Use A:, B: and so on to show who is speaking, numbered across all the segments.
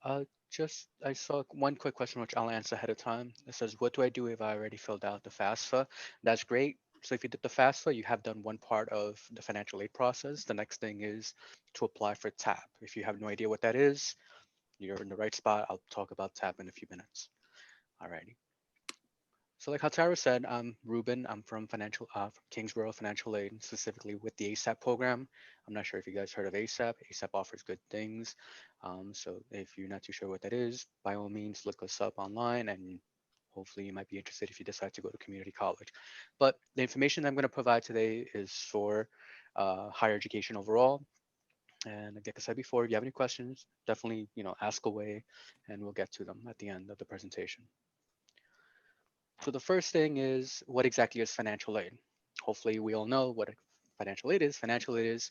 A: I saw one quick question which I'll answer ahead of time. It says, "What do I do if I already filled out the FAFSA?" That's great. So if you did the FAFSA, you have done one part of the financial aid process. The next thing is to apply for TAP. If you have no idea what that is, you're in the right spot. I'll talk about TAP in a few minutes. Alrighty. So like how Tara said, I'm Ruben. I'm from Kingsborough Financial Aid, specifically with the ASAP program. I'm not sure if you guys heard of ASAP. ASAP offers good things. So if you're not too sure what that is, by all means, look us up online and hopefully you might be interested if you decide to go to community college. But the information I'm going to provide today is for higher education overall. And like I said before, if you have any questions, definitely, ask away and we'll get to them at the end of the presentation. So the first thing is, what exactly is financial aid? Hopefully, we all know what financial aid is. Financial aid is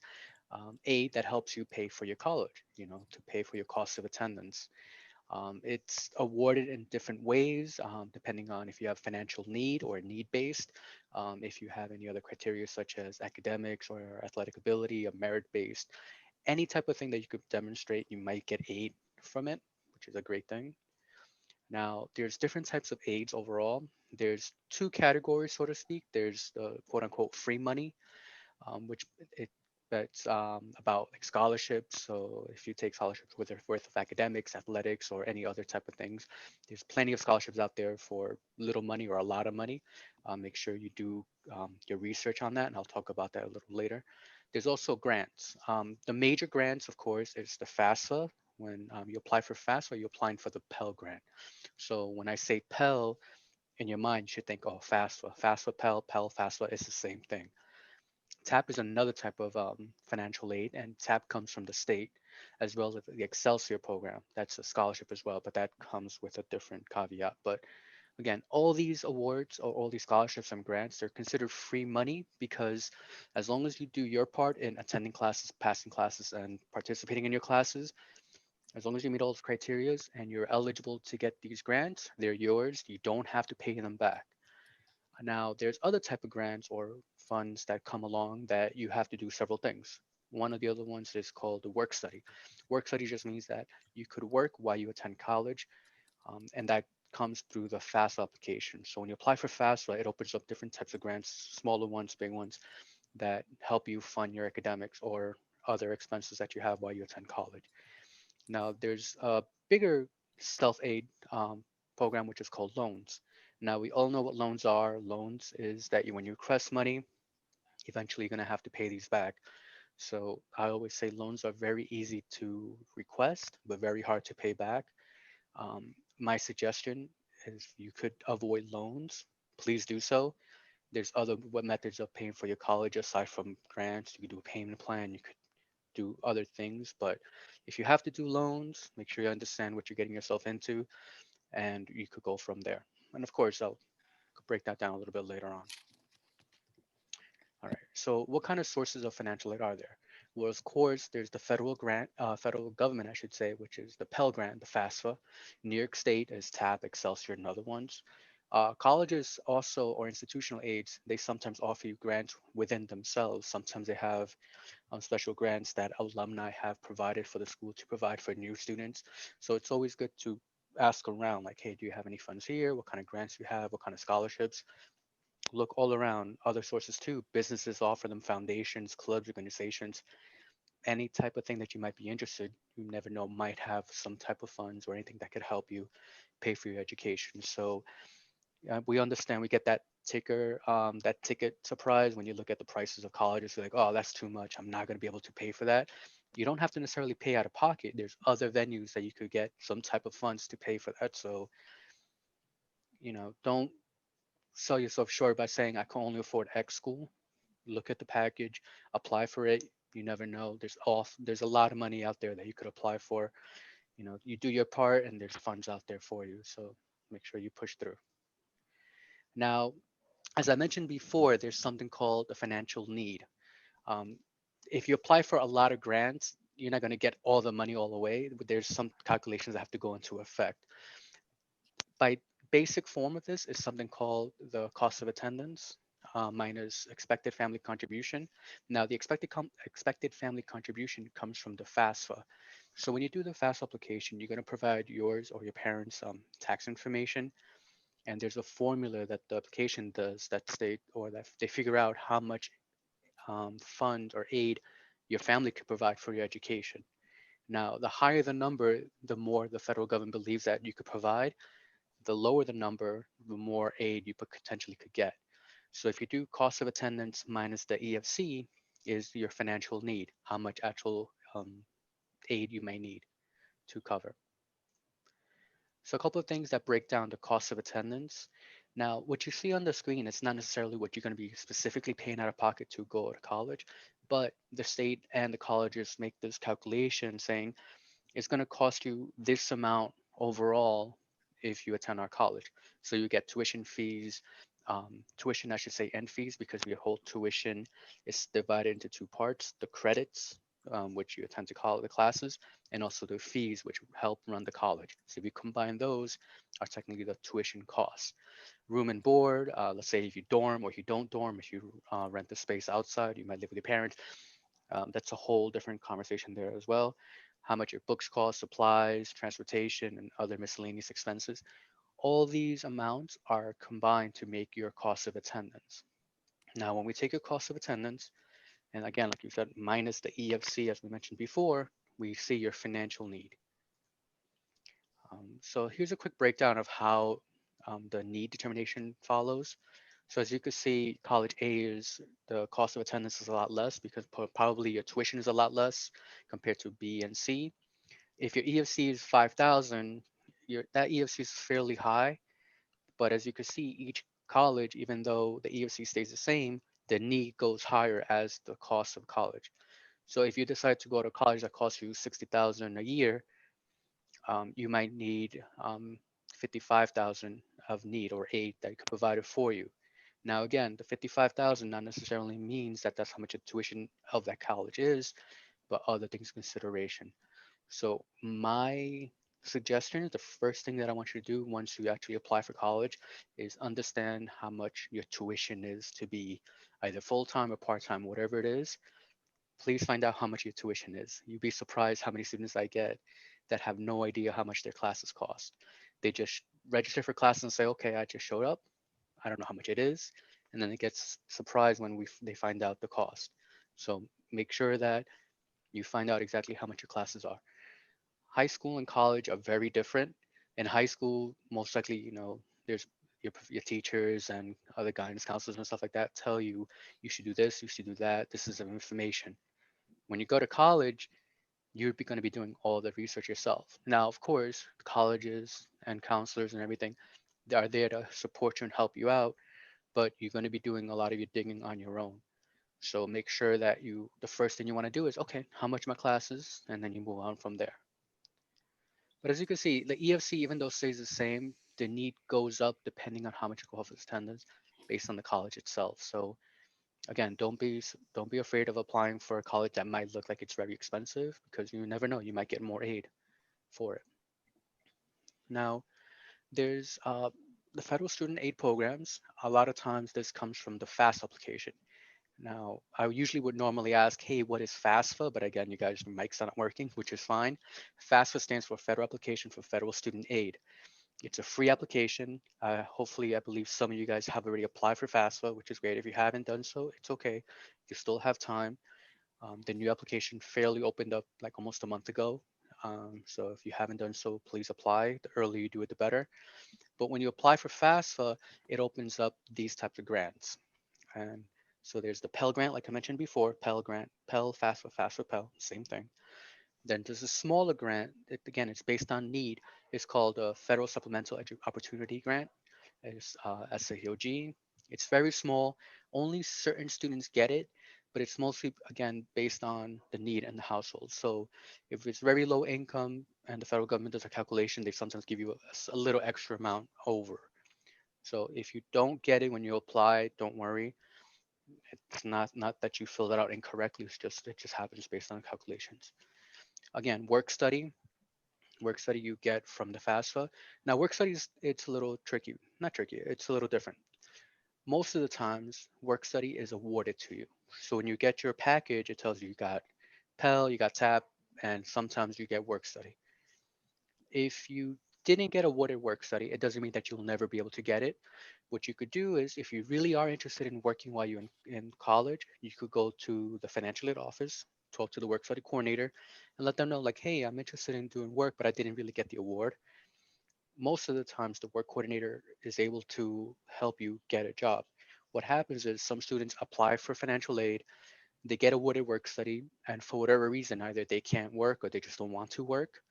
A: aid that helps you pay for your college, to pay for your cost of attendance. It's awarded in different ways, depending on if you have financial need or need-based. If you have any other criteria such as academics or athletic ability or merit-based, any type of thing that you could demonstrate, you might get aid from it, which is a great thing. Now, there's different types of aids overall. There's two categories, so to speak. There's the quote unquote free money, which it that's about like scholarships. So if you take scholarships with their worth of academics, athletics, or any other type of things, there's plenty of scholarships out there for little money or a lot of money. Make sure you do your research on that, and I'll talk about that a little later. There's also grants. The major grants, of course, is the FAFSA. When you apply for FAFSA, you're applying for the Pell Grant. So when I say Pell, in your mind, you should think, oh, FAFSA. FAFSA, Pell, Pell, FAFSA is the same thing. TAP is another type of financial aid, and TAP comes from the state, as well as the Excelsior program. That's a scholarship as well, but that comes with a different caveat. But again, all these awards or all these scholarships and grants, they're considered free money because as long as you do your part in attending classes, passing classes, and participating in your classes, as long as you meet all the criterias and you're eligible to get these grants, they're yours. You don't have to pay them back. Now, there's other type of grants or funds that come along that you have to do several things. One of the other ones is called the work study. Work study just means that you could work while you attend college, and that comes through the FAFSA application. So when you apply for FAFSA, it opens up different types of grants, smaller ones, big ones, that help you fund your academics or other expenses that you have while you attend college. Now, there's a bigger stealth aid program, which is called loans. Now, we all know what loans are. Loans is that when you request money, eventually you're going to have to pay these back. So I always say loans are very easy to request, but very hard to pay back. My suggestion is you could avoid loans. Please do so. There's other methods of paying for your college aside from grants. You could do a payment plan. You could do other things. But if you have to do loans, make sure you understand what you're getting yourself into, and you could go from there. And of course, I'll break that down a little bit later on. All right. So, what kind of sources of financial aid are there? Well, of course, there's the federal government, I should say, which is the Pell Grant, the FAFSA. New York State is TAP, Excelsior, and other ones. Colleges also, or institutional aids, they sometimes offer you grants within themselves. Sometimes they have special grants that alumni have provided for the school to provide for new students. So it's always good to ask around, like, hey, do you have any funds here? What kind of grants you have? What kind of scholarships? Look all around other sources too. Businesses offer them, foundations, clubs, organizations, any type of thing that you might be interested. You never know, might have some type of funds or anything that could help you pay for your education. So we understand, we get that ticket surprise when you look at the prices of colleges. You're like, oh, that's too much. I'm not going to be able to pay for that. You don't have to necessarily pay out of pocket. There's other venues that you could get some type of funds to pay for that. So, don't sell yourself short by saying I can only afford X school. Look at the package, apply for it. You never know. There's a lot of money out there that you could apply for. You do your part and there's funds out there for you. So make sure you push through. Now, as I mentioned before, there's something called a financial need. Um, if you apply for a lot of grants, you're not going to get all the money all the way. There's some calculations that have to go into effect. By basic form of this is something called the cost of attendance minus expected family contribution. Now, the expected family contribution comes from the FAFSA. So when you do the FAFSA application, you're going to provide yours or your parents' tax information, and there's a formula that the application does that state or that they figure out how much fund or aid your family could provide for your education. Now, the higher the number, the more the federal government believes that you could provide. The lower the number, the more aid you potentially could get. So if you do cost of attendance minus the EFC is your financial need, how much actual aid you may need to cover. So a couple of things that break down the cost of attendance. Now, what you see on the screen is not necessarily what you're going to be specifically paying out of pocket to go to college, but the state and the colleges make this calculation saying it's going to cost you this amount overall if you attend our college. So you get tuition fees, tuition, I should say, and fees, because your whole tuition is divided into two parts: the credits, which you attend to college, the classes, and also the fees, which help run the college. So if you combine those, are technically the tuition costs. Room and board, let's say if you dorm or if you don't dorm, if you rent the space outside, you might live with your parents, that's a whole different conversation there as well. How much your books cost, supplies, transportation, and other miscellaneous expenses. All these amounts are combined to make your cost of attendance. Now, when we take your cost of attendance, and again, like you said, minus the EFC, as we mentioned before, we see your financial need. So here's a quick breakdown of how the need determination follows. So as you can see, college A is the cost of attendance is a lot less because probably your tuition is a lot less compared to B and C. If your EFC is 5,000, that EFC is fairly high. But as you can see, each college, even though the EFC stays the same, the need goes higher as the cost of college. So if you decide to go to college that costs you 60,000 a year, you might need 55,000 of need or aid that could provide it for you. Now, again, the 55,000 not necessarily means that that's how much the tuition of that college is, but other things consideration. So my suggestion is the first thing that I want you to do once you actually apply for college is understand how much your tuition is to be either full-time or part-time, whatever it is. Please find out how much your tuition is. You'd be surprised how many students I get that have no idea how much their classes cost. They just register for classes and say, okay, I just showed up. I don't know how much it is. And then it gets surprised when they find out the cost. So make sure that you find out exactly how much your classes are. High school and college are very different. In high school, most likely, there's your teachers and other guidance counselors and stuff like that tell you you should do this, you should do that. This is information. When you go to college, you're going to be doing all the research yourself. Now, of course, colleges and counselors and everything, they are there to support you and help you out, but you're going to be doing a lot of your digging on your own. So make sure that the first thing you want to do is, okay, how much my classes, and then you move on from there. But as you can see, the EFC, even though it stays the same, the need goes up depending on how much you offer attendance based on the college itself. So again, don't be afraid of applying for a college that might look like it's very expensive because you never know, you might get more aid for it. Now, there's the federal student aid programs. A lot of times this comes from the FAFSA application. Now, I usually would normally ask, hey, what is FAFSA? But again, you guys, your mic's not working, which is fine. FAFSA stands for Federal Application for Federal Student Aid. It's a free application. Hopefully, I believe some of you guys have already applied for FAFSA, which is great. If you haven't done so, it's okay. You still have time. The new application fairly opened up like almost a month ago. So if you haven't done so, please apply. The earlier you do it, the better. But when you apply for FAFSA, it opens up these types of grants. And so there's the Pell Grant, like I mentioned before, Pell Grant, Pell, FAFSA, FAFSA, Pell, same thing. Then there's a smaller grant. Again, it's based on need. It's called a Federal Supplemental Opportunity Grant. It's SAOG. It's very small. Only certain students get it, but it's mostly, again, based on the need and the household. So if it's very low income and the federal government does a calculation, they sometimes give you a little extra amount over. So if you don't get it when you apply, don't worry. It's not that you filled it out incorrectly. It just happens based on calculations. Again, work study you get from the FAFSA. Now, work studies, it's a little tricky. Not tricky, it's a little different. Most of the times, work study is awarded to you. So when you get your package, it tells you got Pell, you got TAP. and sometimes you get work study. If you didn't get awarded work study, it doesn't mean that you'll never be able to get it. What you could do is, if you really are interested in working while you're in college, you could go to the financial aid office, talk to the work study coordinator, and let them know, like, hey, I'm interested in doing work, but I didn't really get the award. Most of the times, the work coordinator is able to help you get a job. What happens is some students apply for financial aid, they get awarded work study, and for whatever reason, either they can't work or they just don't want to work,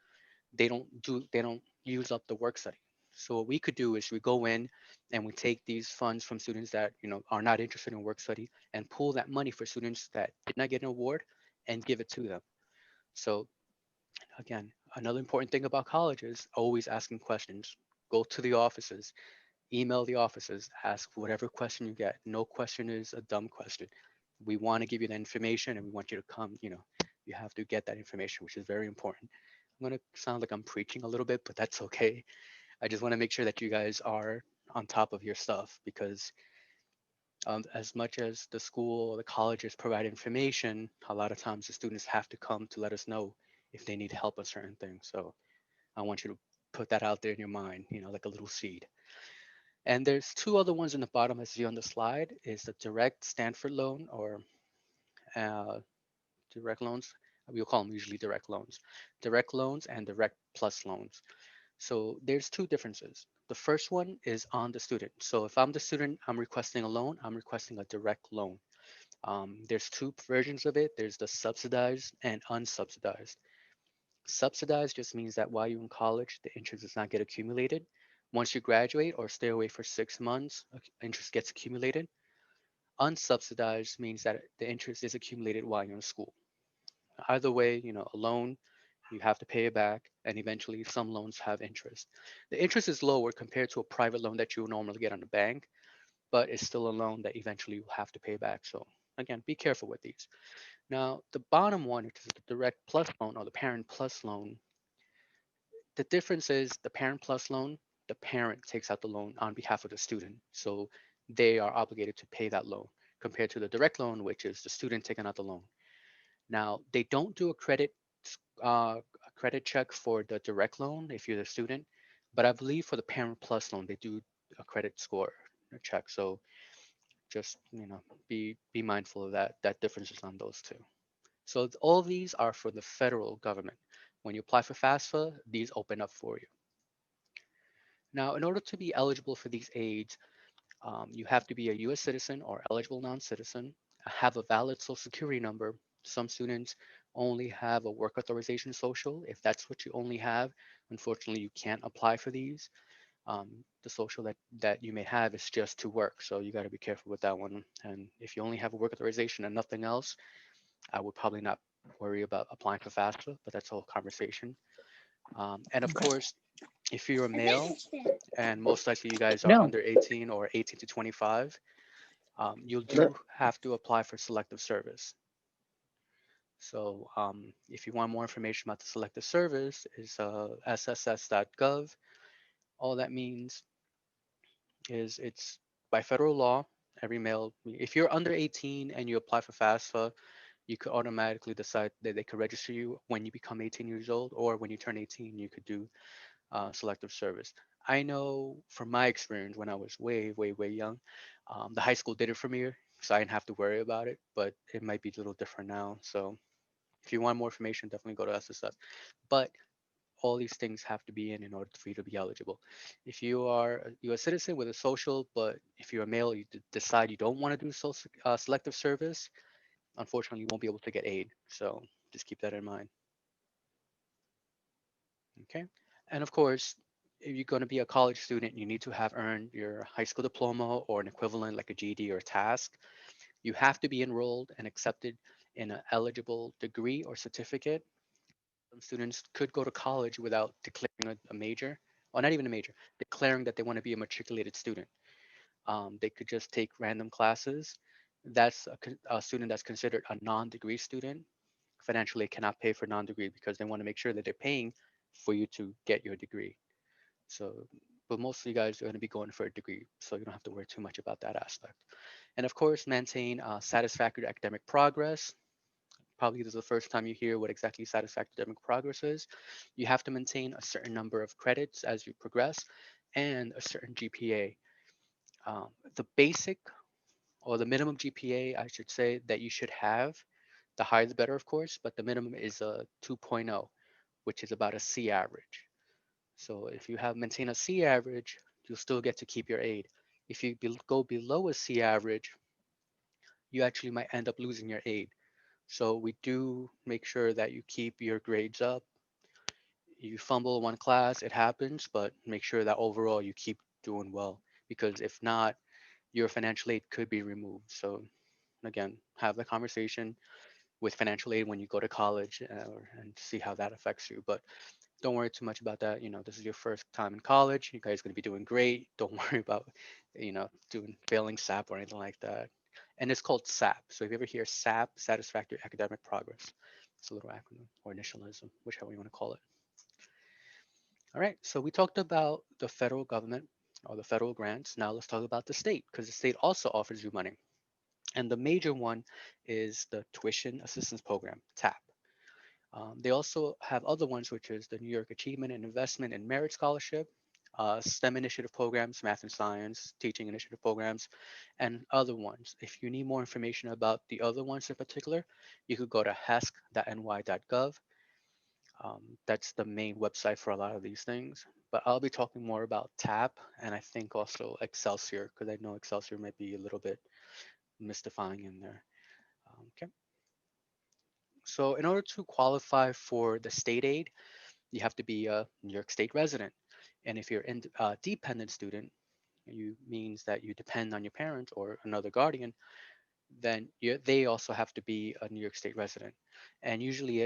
A: they don't use up the work study. So what we could do is we go in and we take these funds from students that are not interested in work study and pull that money for students that did not get an award and give it to them. So again, another important thing about college is always asking questions. Go to the offices, email the offices, ask whatever question you get. No question is a dumb question. We want to give you the information and we want you to come, you have to get that information, which is very important. I'm going to sound like I'm preaching a little bit, but that's okay. I just want to make sure that you guys are on top of your stuff because as much as the school or the colleges provide information, a lot of times the students have to come to let us know if they need help with certain things. So I want you to put that out there in your mind, like a little seed. And there's two other ones in the bottom as you see on the slide is the direct Stanford loan or uh, direct loans. We'll call them usually direct loans and direct plus loans. So there's two differences. The first one is on the student. So if I'm the student, I'm requesting a loan, I'm requesting a direct loan. There's two versions of it. There's the subsidized and unsubsidized. Subsidized just means that while you're in college, the interest does not get accumulated. Once you graduate or stay away for 6 months, interest gets accumulated. Unsubsidized means that the interest is accumulated while you're in school. Either way, a loan, you have to pay it back, and eventually some loans have interest. The interest is lower compared to a private loan that you would normally get on a bank, but it's still a loan that eventually you'll have to pay back. So again, be careful with these. Now, the bottom one, which is the direct plus loan or the parent plus loan, the difference is the parent plus loan, the parent takes out the loan on behalf of the student. So they are obligated to pay that loan compared to the direct loan, which is the student taking out the loan. Now, they don't do a credit check for the direct loan if you're the student, but I believe for the parent plus loan, they do a credit score check. So just, be mindful of that differences on those two. So all these are for the federal government. When you apply for FAFSA, these open up for you. Now, in order to be eligible for these aids, you have to be a US citizen or eligible non-citizen, have a valid social security number. Some students only have a work authorization social. If that's what you only have, unfortunately, you can't apply for these. The social that you may have is just to work, so you got to be careful with that one. And if you only have a work authorization and nothing else, I would probably not worry about applying for FAFSA, but that's a whole conversation. And of
B: Okay.
A: course, if you're a male, and most likely you guys are
B: No.
A: under 18 or 18 to 25, you do have to apply for selective service. So if you want more information about the selective service, is sss.gov. All that means is it's by federal law, every male, if you're under 18 and you apply for FAFSA, you could automatically decide that they could register you when you become 18 years old, or when you turn 18, you could do selective service. I know from my experience when I was way, way, way young, the high school did it for me, so I didn't have to worry about it, but it might be a little different now. So if you want more information, definitely go to SSS. But all these things have to be in order for you to be eligible. If you are a US citizen with a social, but if you're a male, you decide you don't want to do selective service, unfortunately, you won't be able to get aid. So just keep that in mind. Okay. And of course, if you're going to be a college student, you need to have earned your high school diploma or an equivalent like a GED or a task. You have to be enrolled and accepted in an eligible degree or certificate. Some students could go to college without declaring a major, or not even a major, declaring that they want to be a matriculated student. They could just take random classes. That's a student that's considered a non-degree student. Financially cannot pay for non-degree because they want to make sure that they're paying for you to get your degree. So, but most of you guys are going to be going for a degree, so you don't have to worry too much about that aspect. And of course, maintain satisfactory academic progress. probably this is the first time you hear what exactly satisfactory academic progress is. You have to maintain a certain number of credits as you progress and a certain GPA. The basic or the minimum GPA, I should say, that you should have, the higher the better, of course, but the minimum is a 2.0, which is about a C average. So if you have maintain a C average, you'll still get to keep your aid. If you go below a C average, you actually might end up losing your aid. So we do make sure that you keep your grades up. You fumble one class, it happens, but make sure that overall you keep doing well because if not, your financial aid could be removed. So again, have the conversation with financial aid when you go to college and see how that affects you. But don't worry too much about that. This is your first time in college. You guys are going to be doing great. Don't worry about, doing failing SAP or anything like that. And it's called SAP. So if you ever hear SAP, Satisfactory Academic Progress, it's a little acronym or initialism, whichever you want to call it. All right. So we talked about the federal government or the federal grants. Now let's talk about the state because the state also offers you money. And the major one is the Tuition Assistance Program, TAP. They also have other ones, which is the New York Achievement and Investment and Merit Scholarship, STEM initiative programs, math and science, teaching initiative programs, and other ones. If you need more information about the other ones in particular, you could go to hesc.ny.gov. That's the main website for a lot of these things. But I'll be talking more about TAP and I think also Excelsior, because I know Excelsior might be a little bit mystifying in there. Okay. So in order to qualify for the state aid, you have to be a New York State resident. And if you're a dependent student, you means that you depend on your parents or another guardian, then they also have to be a New York State resident. And usually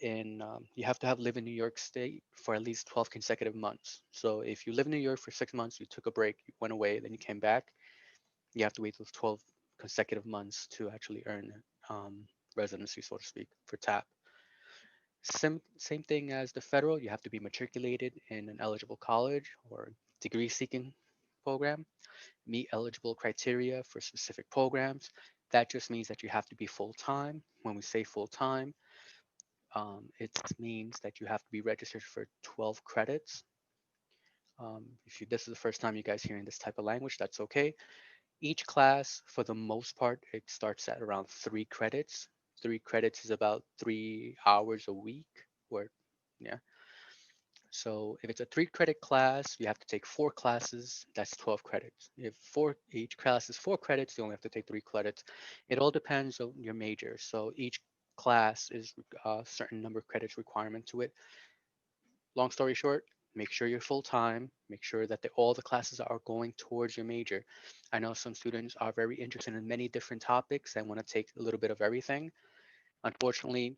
A: you have to have lived in New York State for at least 12 consecutive months. So if you live in New York for 6 months, you took a break, you went away, then you came back, you have to wait those 12 consecutive months to actually earn residency, so to speak, for TAP. Same thing as the federal, you have to be matriculated in an eligible college or degree seeking program, meet eligible criteria for specific programs. That just means that you have to be full time. When we say full time, it means that you have to be registered for 12 credits. If this is the first time you guys hearing this type of language, that's okay. Each class, for the most part, it starts at around 3 credits. 3 credits is about 3 hours a week, or yeah. So if it's a 3 credit class, you have to take 4 classes. That's 12 credits. If each class is 4 credits, you only have to take 3 credits. It all depends on your major. So each class is a certain number of credits requirement to it. Long story short, make sure you're full time. Make sure that all the classes are going towards your major. I know some students are very interested in many different topics and want to take a little bit of everything. Unfortunately,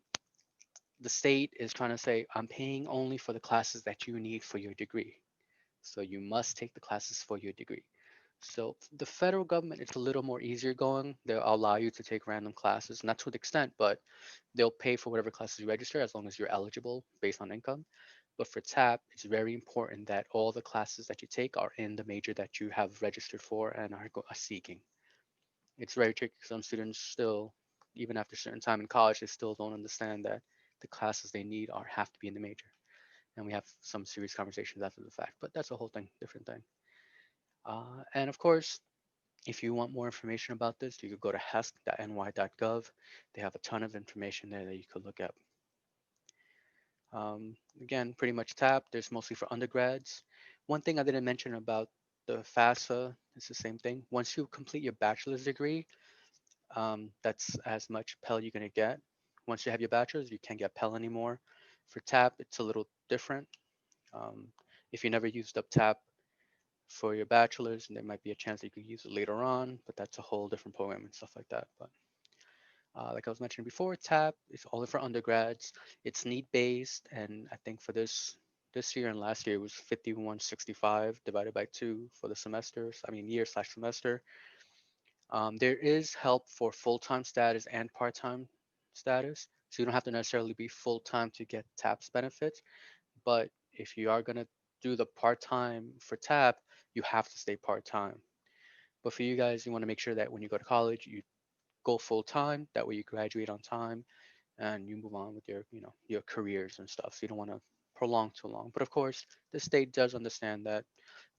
A: the state is trying to say, I'm paying only for the classes that you need for your degree. So you must take the classes for your degree. So the federal government, it's a little more easier going. They'll allow you to take random classes, not to an extent, but they'll pay for whatever classes you register as long as you're eligible based on income. But for TAP, it's very important that all the classes that you take are in the major that you have registered for and are seeking. It's very tricky. Some students still, even after a certain time in college, they still don't understand that the classes they need have to be in the major. And we have some serious conversations after the fact, but that's a whole thing, different thing. And of course, if you want more information about this, you could go to hesc.ny.gov. They have a ton of information there that you could look at. Again, pretty much TAP. There's mostly for undergrads. One thing I didn't mention about the FAFSA is the same thing. Once you complete your bachelor's degree, that's as much Pell you're going to get. Once you have your bachelor's, you can't get Pell anymore. For TAP, it's a little different. Um, if you never used up TAP for your bachelor's, there might be a chance that you could use it later on, but that's a whole different program and stuff like that. But like I was mentioning before, TAP is only for undergrads. It's need based, and I think for this year and last year it was 5165 divided by 2 for the semesters. I mean year/semester. There is help for full-time status and part-time status, so you don't have to necessarily be full-time to get TAP's benefits. But if you are gonna do the part-time for TAP, you have to stay part-time. But for you guys, you want to make sure that when you go to college, you go full time. That way you graduate on time. and you move on with your your careers and stuff. So you don't want to prolong too long. But of course, the state does understand that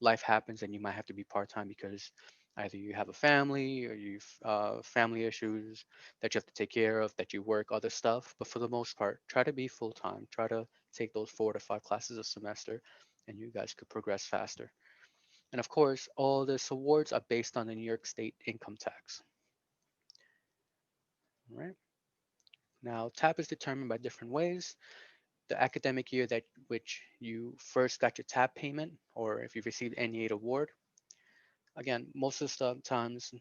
A: life happens and you might have to be part time because either you have a family or you've family issues that you have to take care of, that you work other stuff. But for the most part, try to be full time. Try to take those 4 to 5 classes a semester, and you guys could progress faster. And of course, all this awards are based on the New York State income tax. All right. Now, TAP is determined by different ways. The academic year that which you first got your TAP payment, or if you've received any aid award. Again, most of the times,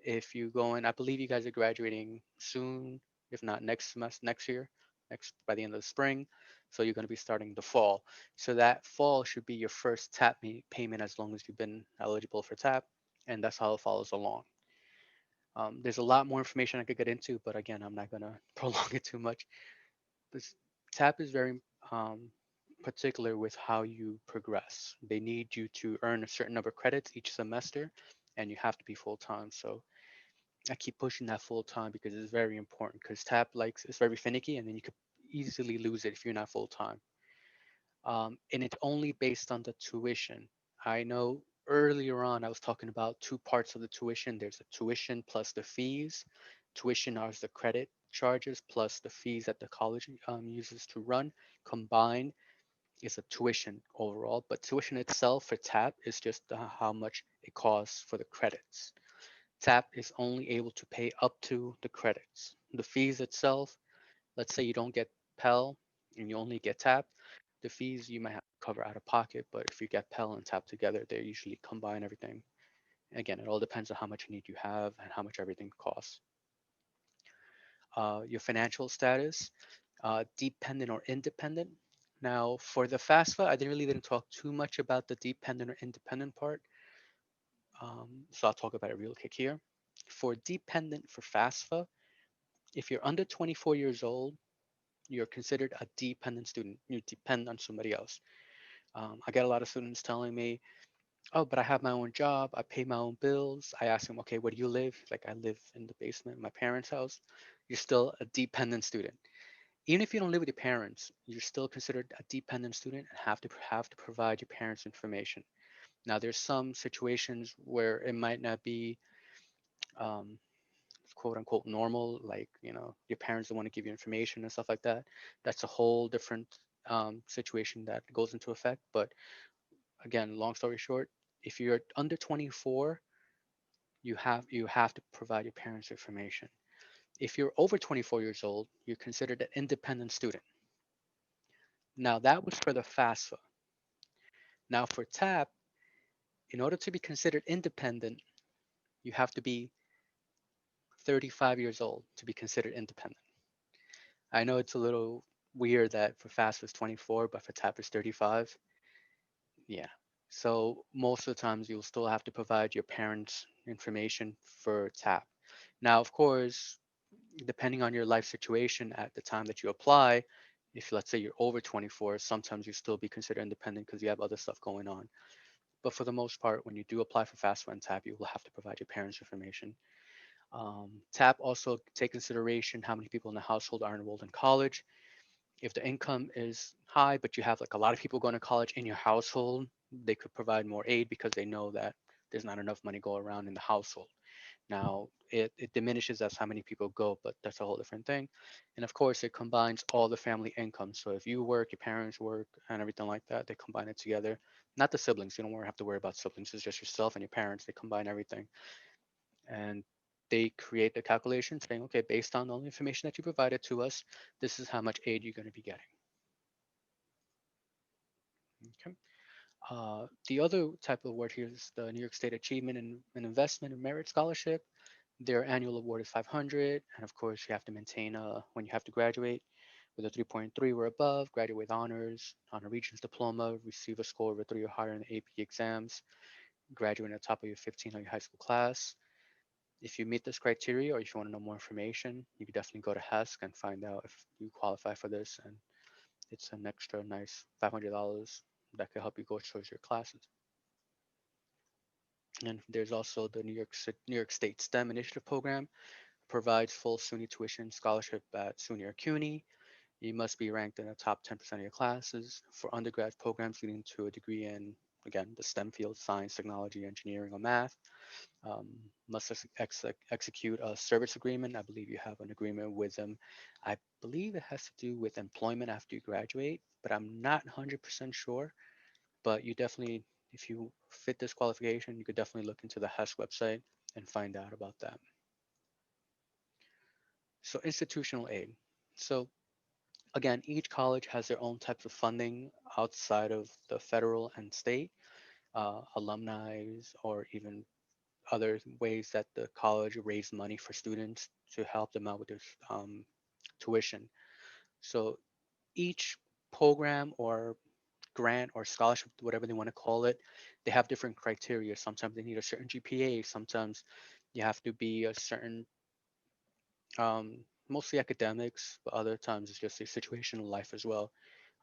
A: if you go in, I believe you guys are graduating soon, if not next semester, next year, next by the end of the spring. So you're going to be starting the fall. So that fall should be your first TAP payment as long as you've been eligible for TAP, and that's how it follows along. There's a lot more information I could get into, but again, I'm not going to prolong it too much. This TAP is very particular with how you progress. They need you to earn a certain number of credits each semester, and you have to be full time. So I keep pushing that full time because it's very important. Because TAP likes it's very finicky, and then you could easily lose it if you're not full time. And it's only based on the tuition. I know earlier on I was talking about two parts of the tuition. There's the tuition plus the fees. Tuition are the credit charges plus the fees that the college uses to run. Combined is a tuition overall, but tuition itself for TAP is just how much it costs for the credits. TAP is only able to pay up to the credits. The fees itself, let's say you don't get Pell and you only get TAP, the fees you might have to cover out of pocket, but if you get Pell and TAP together, they usually combine everything. Again, it all depends on how much need you have and how much everything costs. Your financial status, dependent or independent. Now, for the FAFSA, I didn't talk too much about the dependent or independent part, so I'll talk about it real quick here. For dependent for FAFSA, if you're under 24 years old, you're considered a dependent student. You depend on somebody else. I get a lot of students telling me, "Oh, but I have my own job. I pay my own bills." I ask them, "Okay, where do you live?" Like, I live in the basement of my parents' house. You're still a dependent student. Even if you don't live with your parents, you're still considered a dependent student and have to provide your parents information. Now, there's some situations where it might not be um, quote unquote normal, like your parents don't want to give you information and stuff like that. That's a whole different situation that goes into effect. But again, long story short, if you're under 24, you have to provide your parents information. If you're over 24 years old, you're considered an independent student. Now that was for the FAFSA. Now for TAP, in order to be considered independent, you have to be 35 years old to be considered independent. I know it's a little weird that for FAFSA is 24, but for TAP is 35. Yeah. So most of the times you'll still have to provide your parents' information for TAP. Now, of course, depending on your life situation at the time that you apply, if let's say you're over 24, sometimes you still be considered independent because you have other stuff going on. But for the most part, when you do apply for FAFSA and TAP, you will have to provide your parents' information. TAP also take consideration how many people in the household are enrolled in college. If the income is high, but you have like a lot of people going to college in your household, they could provide more aid because they know that there's not enough money go around in the household. Now, it diminishes as how many people go, but that's a whole different thing. And of course, it combines all the family income. So if you work, your parents work, and everything like that, they combine it together. Not the siblings. You don't have to worry about siblings. It's just yourself and your parents. They combine everything. And they create the calculation saying, okay, based on all the information that you provided to us, this is how much aid you're going to be getting. Okay. The other type of award here is the New York State Achievement and Investment and Merit Scholarship. Their annual award is 500, and of course, you have to maintain when you have to graduate with a 3.3 or above, graduate with honors, on a Regents diploma, receive a score of a 3 or higher in the AP exams, graduate at the top of your 15 or your high school class. If you meet this criteria, or if you want to know more information, you can definitely go to HESC and find out if you qualify for this, and it's an extra nice $500 that could help you go towards your classes. And there's also the New York State STEM Initiative Program. provides full SUNY tuition scholarship at SUNY or CUNY. You must be ranked in the top 10% of your classes for undergrad programs leading to a degree in, again, the STEM field, science, technology, engineering, or math. Um, must execute a service agreement. I believe you have an agreement with them. I believe it has to do with employment after you graduate, but I'm not 100% sure. But you definitely, if you fit this qualification, you could definitely look into the HES website and find out about that. So institutional aid. So again, each college has their own types of funding outside of the federal and state, alumni, or even other ways that the college raise money for students to help them out with their tuition. So each program or grant or scholarship, whatever they want to call it, they have different criteria. Sometimes they need a certain GPA. Sometimes you have to be a certain, mostly academics, but other times it's just a situational life as well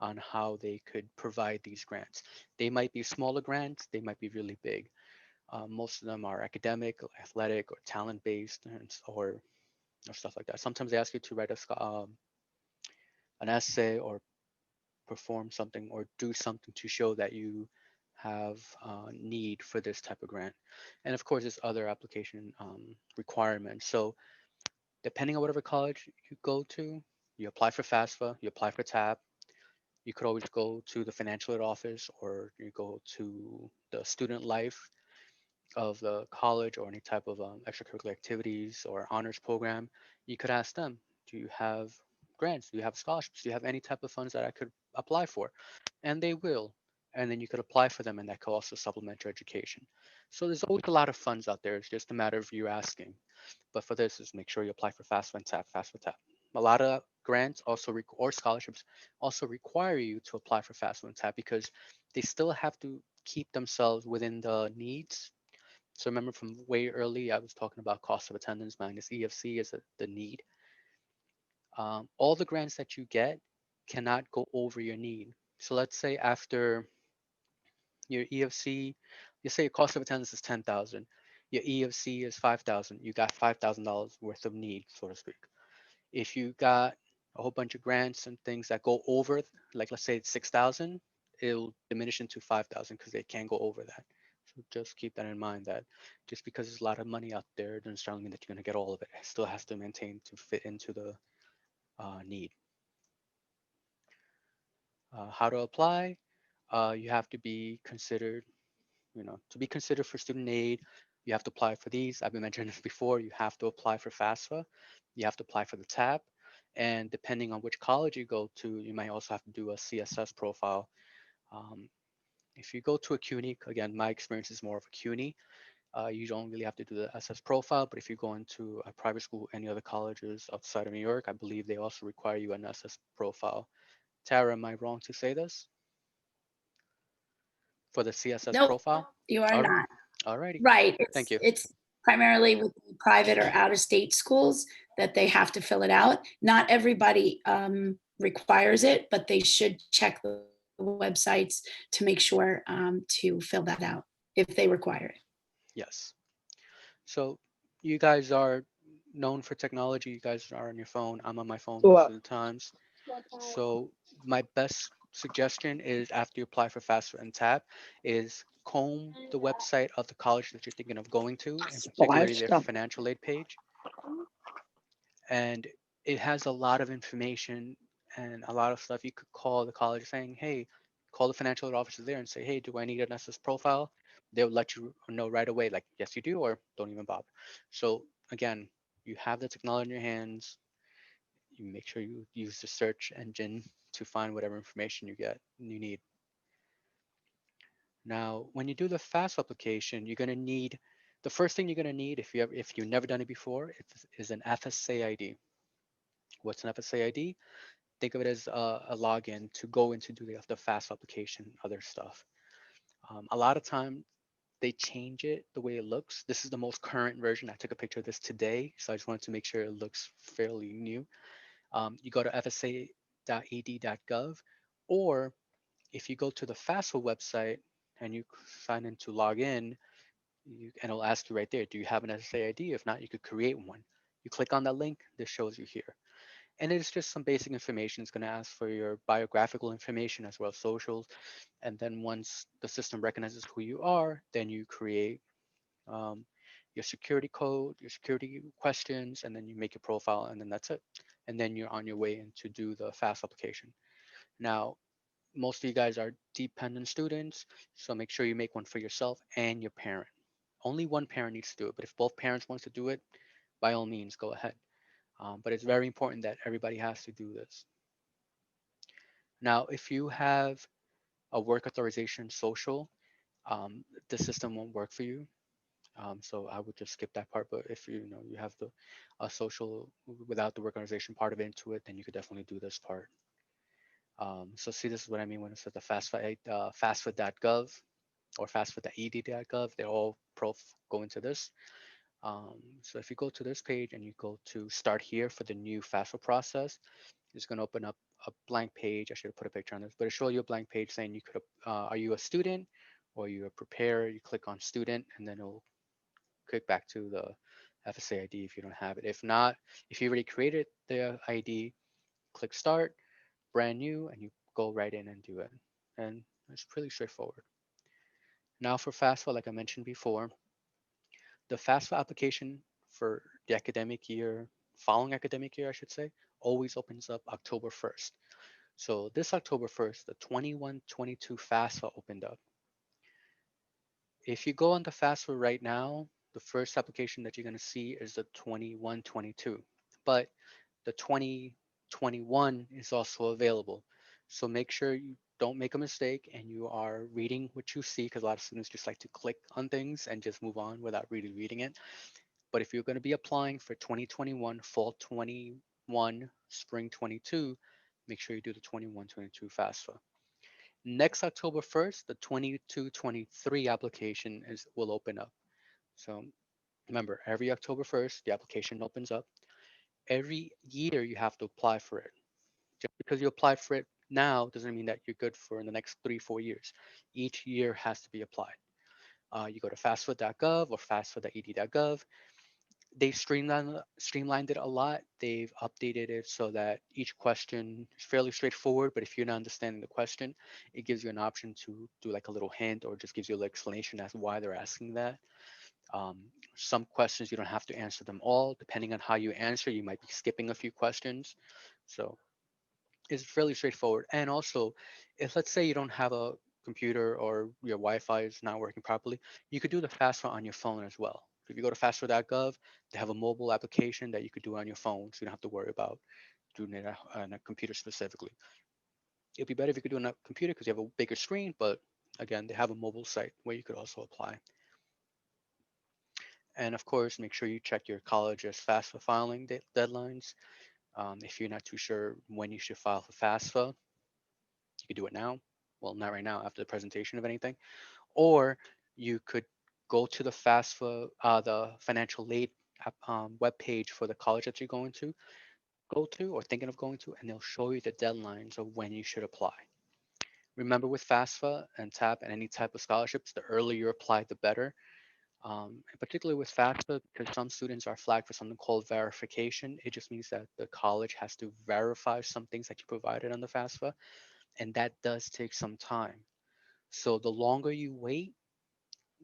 A: on how they could provide these grants. They might be smaller grants, they might be really big. Most of them are academic, athletic, or talent based, or stuff like that. Sometimes they ask you to write an essay or perform something or do something to show that you have need for this type of grant. And of course, there's other application requirements. So depending on whatever college you go to, you apply for FAFSA, you apply for TAP. You could always go to the financial aid office or you go to the student life of the college or any type of extracurricular activities or honors program. You could ask them, do you have grants? Do you have scholarships? Do you have any type of funds that I could apply for? And they will. And then you could apply for them and that could also supplement your education. So there's always a lot of funds out there. It's just a matter of you asking. But for this, is make sure you apply for FAFSA and TAP, FAFSA TAP. A lot of grants also or scholarships also require you to apply for FAFSA and TAP because they still have to keep themselves within the needs. So remember from way early, I was talking about cost of attendance minus EFC as the need. All the grants that you get cannot go over your need. So let's say after your EFC, you say your cost of attendance is 10,000, your EFC is 5,000. You got $5,000 worth of need, so to speak. If you got a whole bunch of grants and things that go over, like let's say it's 6,000, it'll diminish into 5,000 because they can't go over that. So just keep that in mind that just because there's a lot of money out there doesn't necessarily mean that you're going to get all of it. It still has to maintain to fit into the need. How to apply? You have to be considered, to be considered for student aid, you have to apply for these. I've been mentioning this before. You have to apply for FAFSA. You have to apply for the TAP. And depending on which college you go to, you might also have to do a CSS profile. Um, if you go to a CUNY, again, my experience is more of a CUNY. You don't really have to do the SS profile, but if you go into a private school, any other colleges outside of New York, I believe they also require you an SS profile. Tara, am I wrong to say this for the CSS
B: Nope,
A: profile?
B: you are
A: All right.
B: not.
A: All righty.
B: Right.
A: Thank
B: It's
A: you.
B: it's primarily with the private or out of state schools that they have to fill it out. Not everybody requires it, but they should check the websites to make sure to fill that out if they require it.
A: Yes. So you guys are known for technology. You guys are on your phone. I'm on my phone most of the times. So my best suggestion is after you apply for FAFSA and TAP is comb the website of the college that you're thinking of going to, and particularly their
C: Splashta.
A: financial aid page. And it has a lot of information and a lot of stuff. You could call the college saying, hey, call the financial aid officer there and say, hey, do I need an SS profile? They'll let you know right away, like, yes, you do, or don't even bother. So again, you have the technology in your hands. You make sure you use the search engine to find whatever information you need. Now, when you do the FAFSA application, you're going to need the first thing you're going to need if you've never done it before is an FSA ID. What's an FSA ID? Think of it as a login to go into do the FAFSA application, other stuff. A lot of time they change it the way it looks. This is the most current version. I took a picture of this today, so I just wanted to make sure it looks fairly new. You go to fsa.ed.gov, or if you go to the FAFSA website and you sign in to log in, and it'll ask you right there, do you have an FSA ID? If not, you could create one. You click on that link, this shows you here. And it's just some basic information. It's going to ask for your biographical information as well as socials. And then once the system recognizes who you are, then you create um, your security code, your security questions, and then you make your profile, and then that's it. And then you're on your way in to do the FAFSA application. Now, most of you guys are dependent students, so make sure you make one for yourself and your parent. Only one parent needs to do it, but if both parents want to do it, by all means, go ahead. But it's very important that everybody has to do this. Now, if you have a work authorization social, the system won't work for you. So I would just skip that part. But if you have the social without the work organization part of it into it, then you could definitely do this part. So see, this is what I mean when it says the FAFSA.gov or FAFSA.ed.gov. They're all go into this. So if you go to this page and you go to start here for the new FAFSA process, it's going to open up a blank page. I should have put a picture on this, but it shows you a blank page saying you could, are you a student or are you a preparer? You click on student and then it'll click back to the FSA ID if you don't have it. If not, if you already created the ID, click start, brand new, and you go right in and do it. And it's pretty straightforward. Now for FAFSA, like I mentioned before, the FAFSA application for the academic year, following academic year, I should say, always opens up October 1st. So this October 1st, the 21-22 FAFSA opened up. If you go on the FAFSA right now, the first application that you're going to see is the 21-22. But the 2021 is also available. So make sure you don't make a mistake and you are reading what you see because a lot of students just like to click on things and just move on without really reading it. But if you're going to be applying for 2021, fall 21, spring 22, make sure you do the 21-22 FAFSA. Next October 1st, the 22-23 application will open up. So remember, every October 1st, the application opens up. Every year you have to apply for it. Just because you apply for it now doesn't mean that you're good for in the next 3-4 years. Each year has to be applied. You go to fastfood.gov or fastfood.ed.gov. They've streamlined it a lot. They've updated it so that each question is fairly straightforward. But if you're not understanding the question, it gives you an option to do like a little hint or just gives you an explanation as to why they're asking that. Um, some questions you don't have to answer them all. Depending on how you answer, you might be skipping a few questions. So it's fairly straightforward. And also, if let's say you don't have a computer or your Wi-Fi is not working properly, you could do the FAFSA on your phone as well. If you go to fastfa.gov, they have a mobile application that you could do on your phone, so you don't have to worry about doing it on a computer specifically. It'd be better if you could do it on a computer because you have a bigger screen, but again, they have a mobile site where you could also apply. And of course, make sure you check your college's FAFSA filing deadlines. If you're not too sure when you should file for FAFSA, you could do it now. Well, not right now after the presentation of anything. Or you could go to the FAFSA, the financial aid web page for the college that you're going to go to or thinking of going to, and they'll show you the deadlines of when you should apply. Remember with FAFSA and TAP and any type of scholarships, the earlier you apply, the better. And particularly with FAFSA, because some students are flagged for something called verification. It just means that the college has to verify some things that you provided on the FAFSA, and that does take some time. So the longer you wait,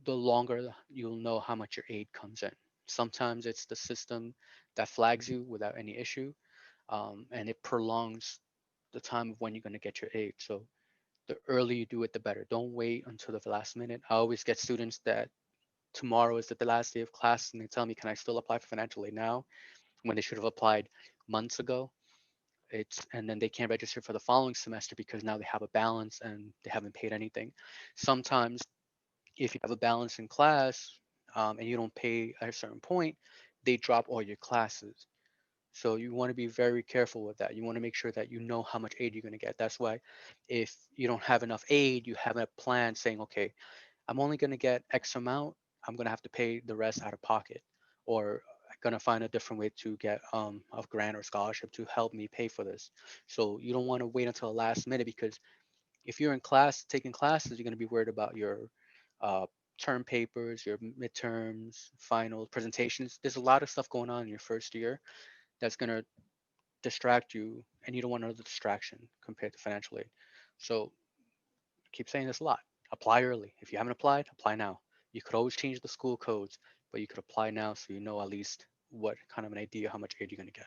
A: the longer you'll know how much your aid comes in. Sometimes it's the system that flags you without any issue, and it prolongs the time of when you're going to get your aid. So the earlier you do it, the better. Don't wait until the last minute. I always get students that tomorrow is the last day of class and they tell me, can I still apply for financial aid now? When they should have applied months ago. And then they can't register for the following semester because now they have a balance and they haven't paid anything. Sometimes if you have a balance in class and you don't pay at a certain point, they drop all your classes. So you want to be very careful with that. You want to make sure that you know how much aid you're going to get. That's why if you don't have enough aid, you have a plan saying, okay, I'm only going to get X amount. I'm going to have to pay the rest out of pocket, or I'm going to find a different way to get a grant or scholarship to help me pay for this. So you don't want to wait until the last minute because if you're in class taking classes, you're going to be worried about your uh, term papers, your midterms, finals, presentations. There's a lot of stuff going on in your first year that's going to distract you, and you don't want another distraction compared to financial aid. So I keep saying this a lot. Apply early. If you haven't applied, apply now. You could always change the school codes, but you could apply now so you know at least what kind of an idea how much aid you're going to get.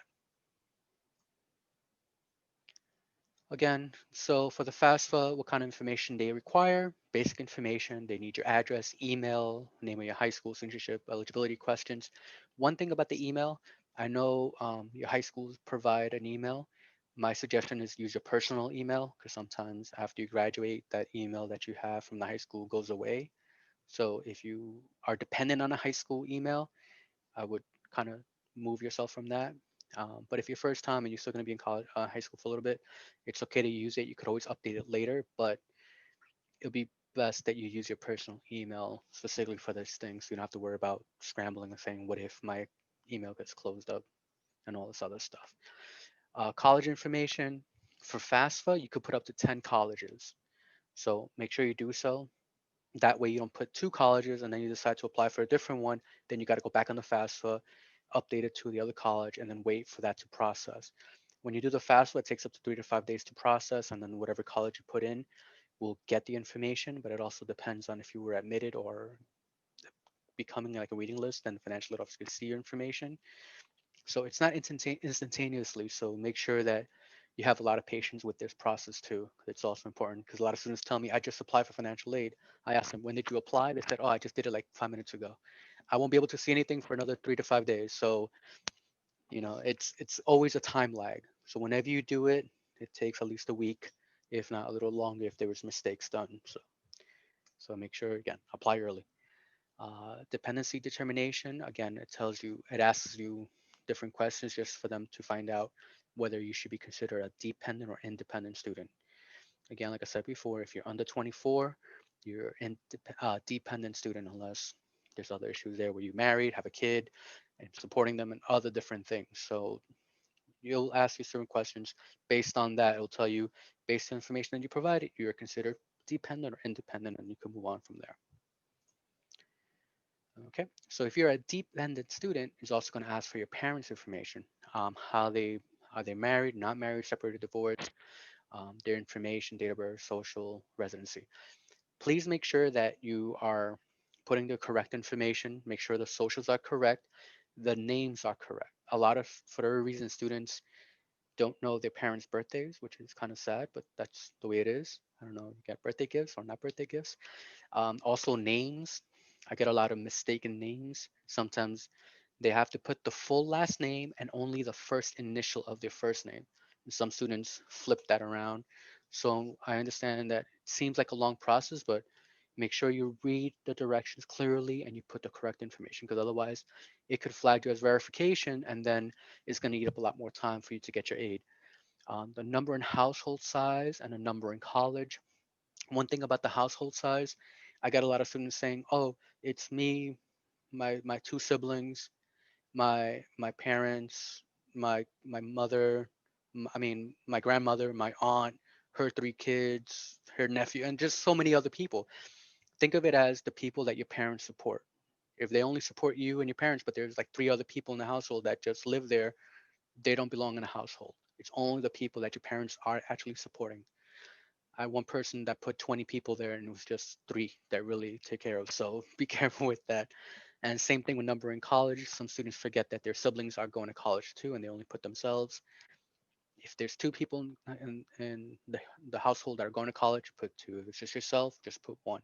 A: Again, so for the FAFSA, what kind of information they require? Basic information. They need your address, email, name of your high school, citizenship, eligibility questions. One thing about the email, I know your high schools provide an email. My suggestion is use your personal email because sometimes after you graduate, that email that you have from the high school goes away. So if you are dependent on a high school email, I would kind of move yourself from that. But if you're first time and you're still going to be in college, high school for a little bit, it's okay to use it. You could always update it later, but it'll be best that you use your personal email specifically for this thing, so you don't have to worry about scrambling and saying, "What if my email gets closed up?" and all this other stuff. College information for FAFSA, you could put up to 10 colleges, so make sure you do so. That way, you don't put two colleges and then you decide to apply for a different one. Then you got to go back on the FAFSA, update it to the other college, and then wait for that to process. When you do the FAFSA, it takes up to 3 to 5 days to process, and then whatever college you put in will get the information. But it also depends on if you were admitted or becoming like a waiting list, then the financial aid office can see your information. So it's not instantaneously. So make sure that you have a lot of patience with this process too. It's also important because a lot of students tell me, I just applied for financial aid. I asked them, when did you apply? They said, oh, I just did it like 5 minutes ago. I won't be able to see anything for another 3 to 5 days. So, it's always a time lag. So whenever you do it, it takes at least a week, if not a little longer if there was mistakes done. So make sure again, apply early. Dependency determination, again, it asks you different questions just for them to find out whether you should be considered a dependent or independent student. Again, like I said before, if you're under 24, you're in dependent student unless there's other issues there where you married, have a kid, and supporting them and other different things. So you'll ask you certain questions. Based on that, it'll tell you, based on information that you provided, you're considered dependent or independent, and you can move on from there. Okay, so if you're a dependent student, it's also going to ask for your parents' information, how they are they married, not married, separated, divorced, their information, date of birth, social, residency. Please make sure that you are putting the correct information. Make sure the socials are correct, the names are correct. A lot of, for whatever reason, students don't know their parents' birthdays, which is kind of sad, but that's the way it is. I don't know, you get birthday gifts or not birthday gifts. Also, names. I get a lot of mistaken names. Sometimes they have to put the full last name and only the first initial of their first name. And some students flip that around. So I understand that it seems like a long process, but make sure you read the directions clearly and you put the correct information because otherwise it could flag you as verification and then it's going to eat up a lot more time for you to get your aid. The number and household size and a number in college. One thing about the household size, I got a lot of students saying, "Oh, it's me, my two siblings, my parents, my mother, I mean my grandmother, my aunt, her three kids, her nephew, and just so many other people." Think of it as the people that your parents support. If they only support you and your parents, but there's like three other people in the household that just live there, they don't belong in a household. It's only the people that your parents are actually supporting. I had one person that put 20 people there and it was just three that really take care of. So be careful with that. And same thing with number in college. Some students forget that their siblings are going to college too and they only put themselves. If there's two people in the household that are going to college, put two. If it's just yourself, just put one.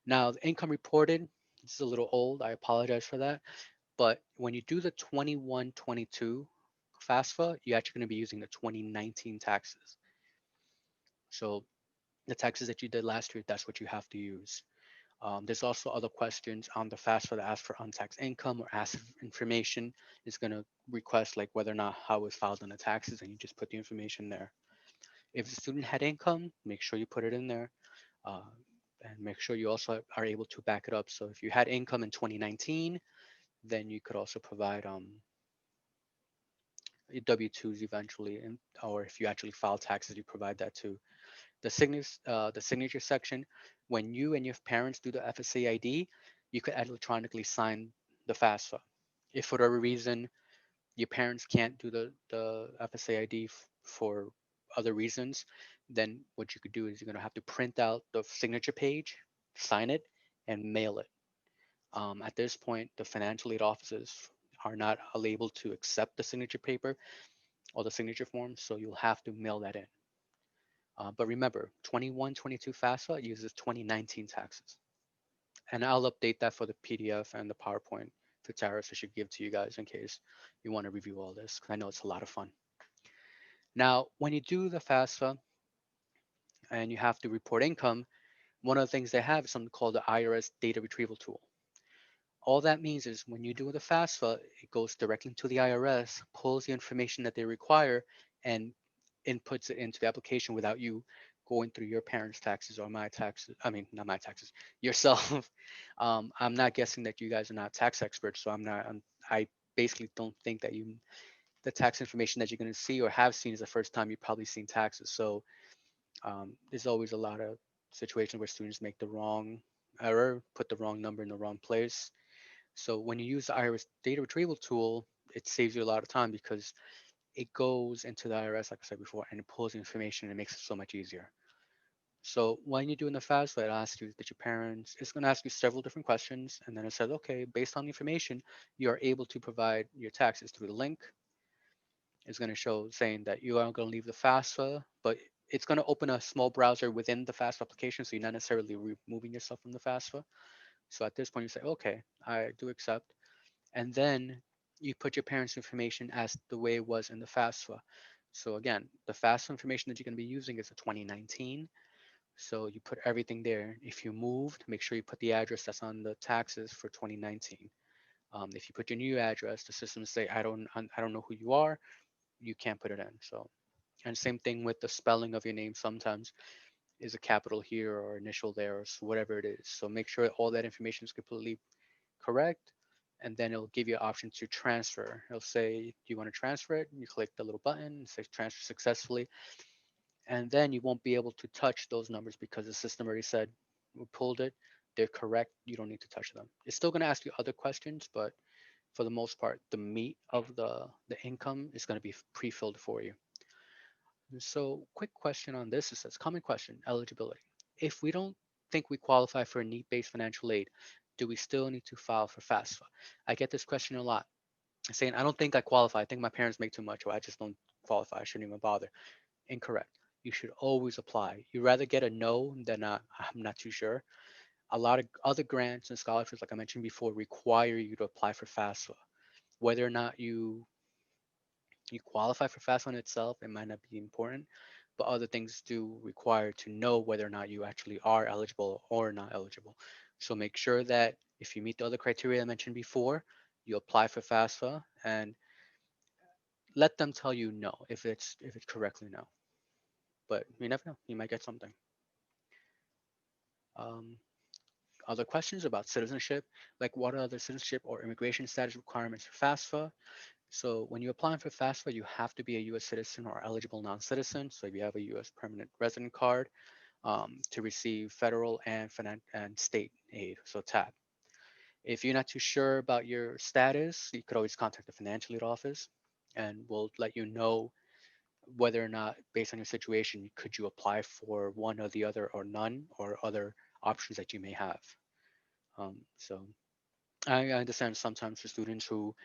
A: Now, the income reported, this is a little old. I apologize for that. But when you do the 21-22 FAFSA, you're actually going to be using the 2019 taxes. So the taxes that you did last year, that's what you have to use. There's also other questions on the FAFSA that ask for untaxed income or asset information. It's going to request like whether or not how it was filed on the taxes, and you just put the information there. If the student had income, make sure you put it in there, uh, and make sure you also are able to back it up. So if you had income in 2019, then you could also provide W-2s eventually, and or if you actually file taxes, you provide that too. The signature section, when you and your parents do the FSA ID, you could electronically sign the FAFSA. If for whatever reason your parents can't do the FSA ID for other reasons, then what you could do is you're gonna have to print out the signature page, sign it, and mail it. At this point, the financial aid offices are not able to accept the signature paper or the signature form, so you'll have to mail that in. But remember, 21, 22 FAFSA uses 2019 taxes. And I'll update that for the PDF and the PowerPoint for tariffs I should give to you guys in case you want to review all this, because I know it's a lot of fun. Now, when you do the FAFSA and you have to report income, one of the things they have is something called the IRS data retrieval tool. All that means is when you do the FAFSA, it goes directly to the IRS, pulls the information that they require, and inputs it into the application without you going through your parents' taxes or my taxes. I mean, not my taxes, yourself. I'm not guessing that you guys are not tax experts, so I basically don't think that the tax information that you're going to see or have seen is the first time you've probably seen taxes. So there's always a lot of situations where students make the wrong error, put the wrong number in the wrong place. So when you use the IRS data retrieval tool, it saves you a lot of time because it goes into the IRS, like I said before, and it pulls the information and it makes it so much easier. So when you're doing the FAFSA, it asks you that your parents, it's going to ask you several different questions. And then it says, okay, based on the information, you are able to provide your taxes through the link. It's going to show saying that you are going to leave the FAFSA, but it's going to open a small browser within the FAFSA application. So you're not necessarily removing yourself from the FAFSA. So at this point, you say, okay, I do accept. And then you put your parents' information as the way it was in the FAFSA. So again, the FAFSA information that you're going to be using is a 2019. So you put everything there. If you moved, make sure you put the address that's on the taxes for 2019. If you put your new address, the system say, I don't know who you are. You can't put it in. So, and same thing with the spelling of your name. Sometimes is a capital here or initial there or whatever it is. So make sure all that information is completely correct. And then it'll give you an option to transfer. It'll say, do you want to transfer it? You click the little button, it says transfer successfully. And then you won't be able to touch those numbers because the system already said we pulled it. They're correct. You don't need to touch them. It's still going to ask you other questions, but for the most part, the meat of the income is going to be pre-filled for you. So, quick question on this. It says, common question, eligibility. If we don't think we qualify for need-based financial aid, do we still need to file for FAFSA? I get this question a lot, saying, I don't think I qualify. I think my parents make too much, or I just don't qualify. I shouldn't even bother. Incorrect. You should always apply. You rather get a no than a I'm not too sure. A lot of other grants and scholarships, like I mentioned before, require you to apply for FAFSA. Whether or not you qualify for FAFSA in itself, it might not be important, but other things do require to know whether or not you actually are eligible or not eligible. So make sure that if you meet the other criteria I mentioned before, you apply for FAFSA and let them tell you no if it's correctly no. But you never know, you might get something. Um, Other questions about citizenship, like what are the citizenship or immigration status requirements for FAFSA? So when you're applying for FAFSA, you have to be a U.S. citizen or eligible non-citizen. So if you have a U.S. permanent resident card to receive federal and state aid, so TAP. If you're not too sure about your status, you could always contact the financial aid office, and we'll let you know whether or not, based on your situation, could you apply for one or the other or none or other options that you may have. So I understand sometimes for students who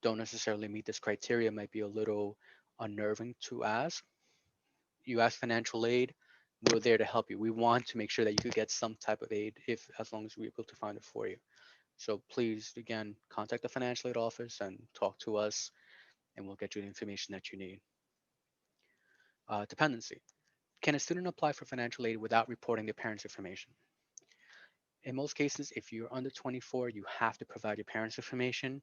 A: don't necessarily meet this criteria might be a little unnerving to ask. You ask financial aid, we're there to help you. We want to make sure that you could get some type of aid if as long as we're able to find it for you. So please again contact the financial aid office and talk to us and we'll get you the information that you need. Dependency. Can a student apply for financial aid without reporting their parents' information? In most cases, if you're under 24, you have to provide your parents' information.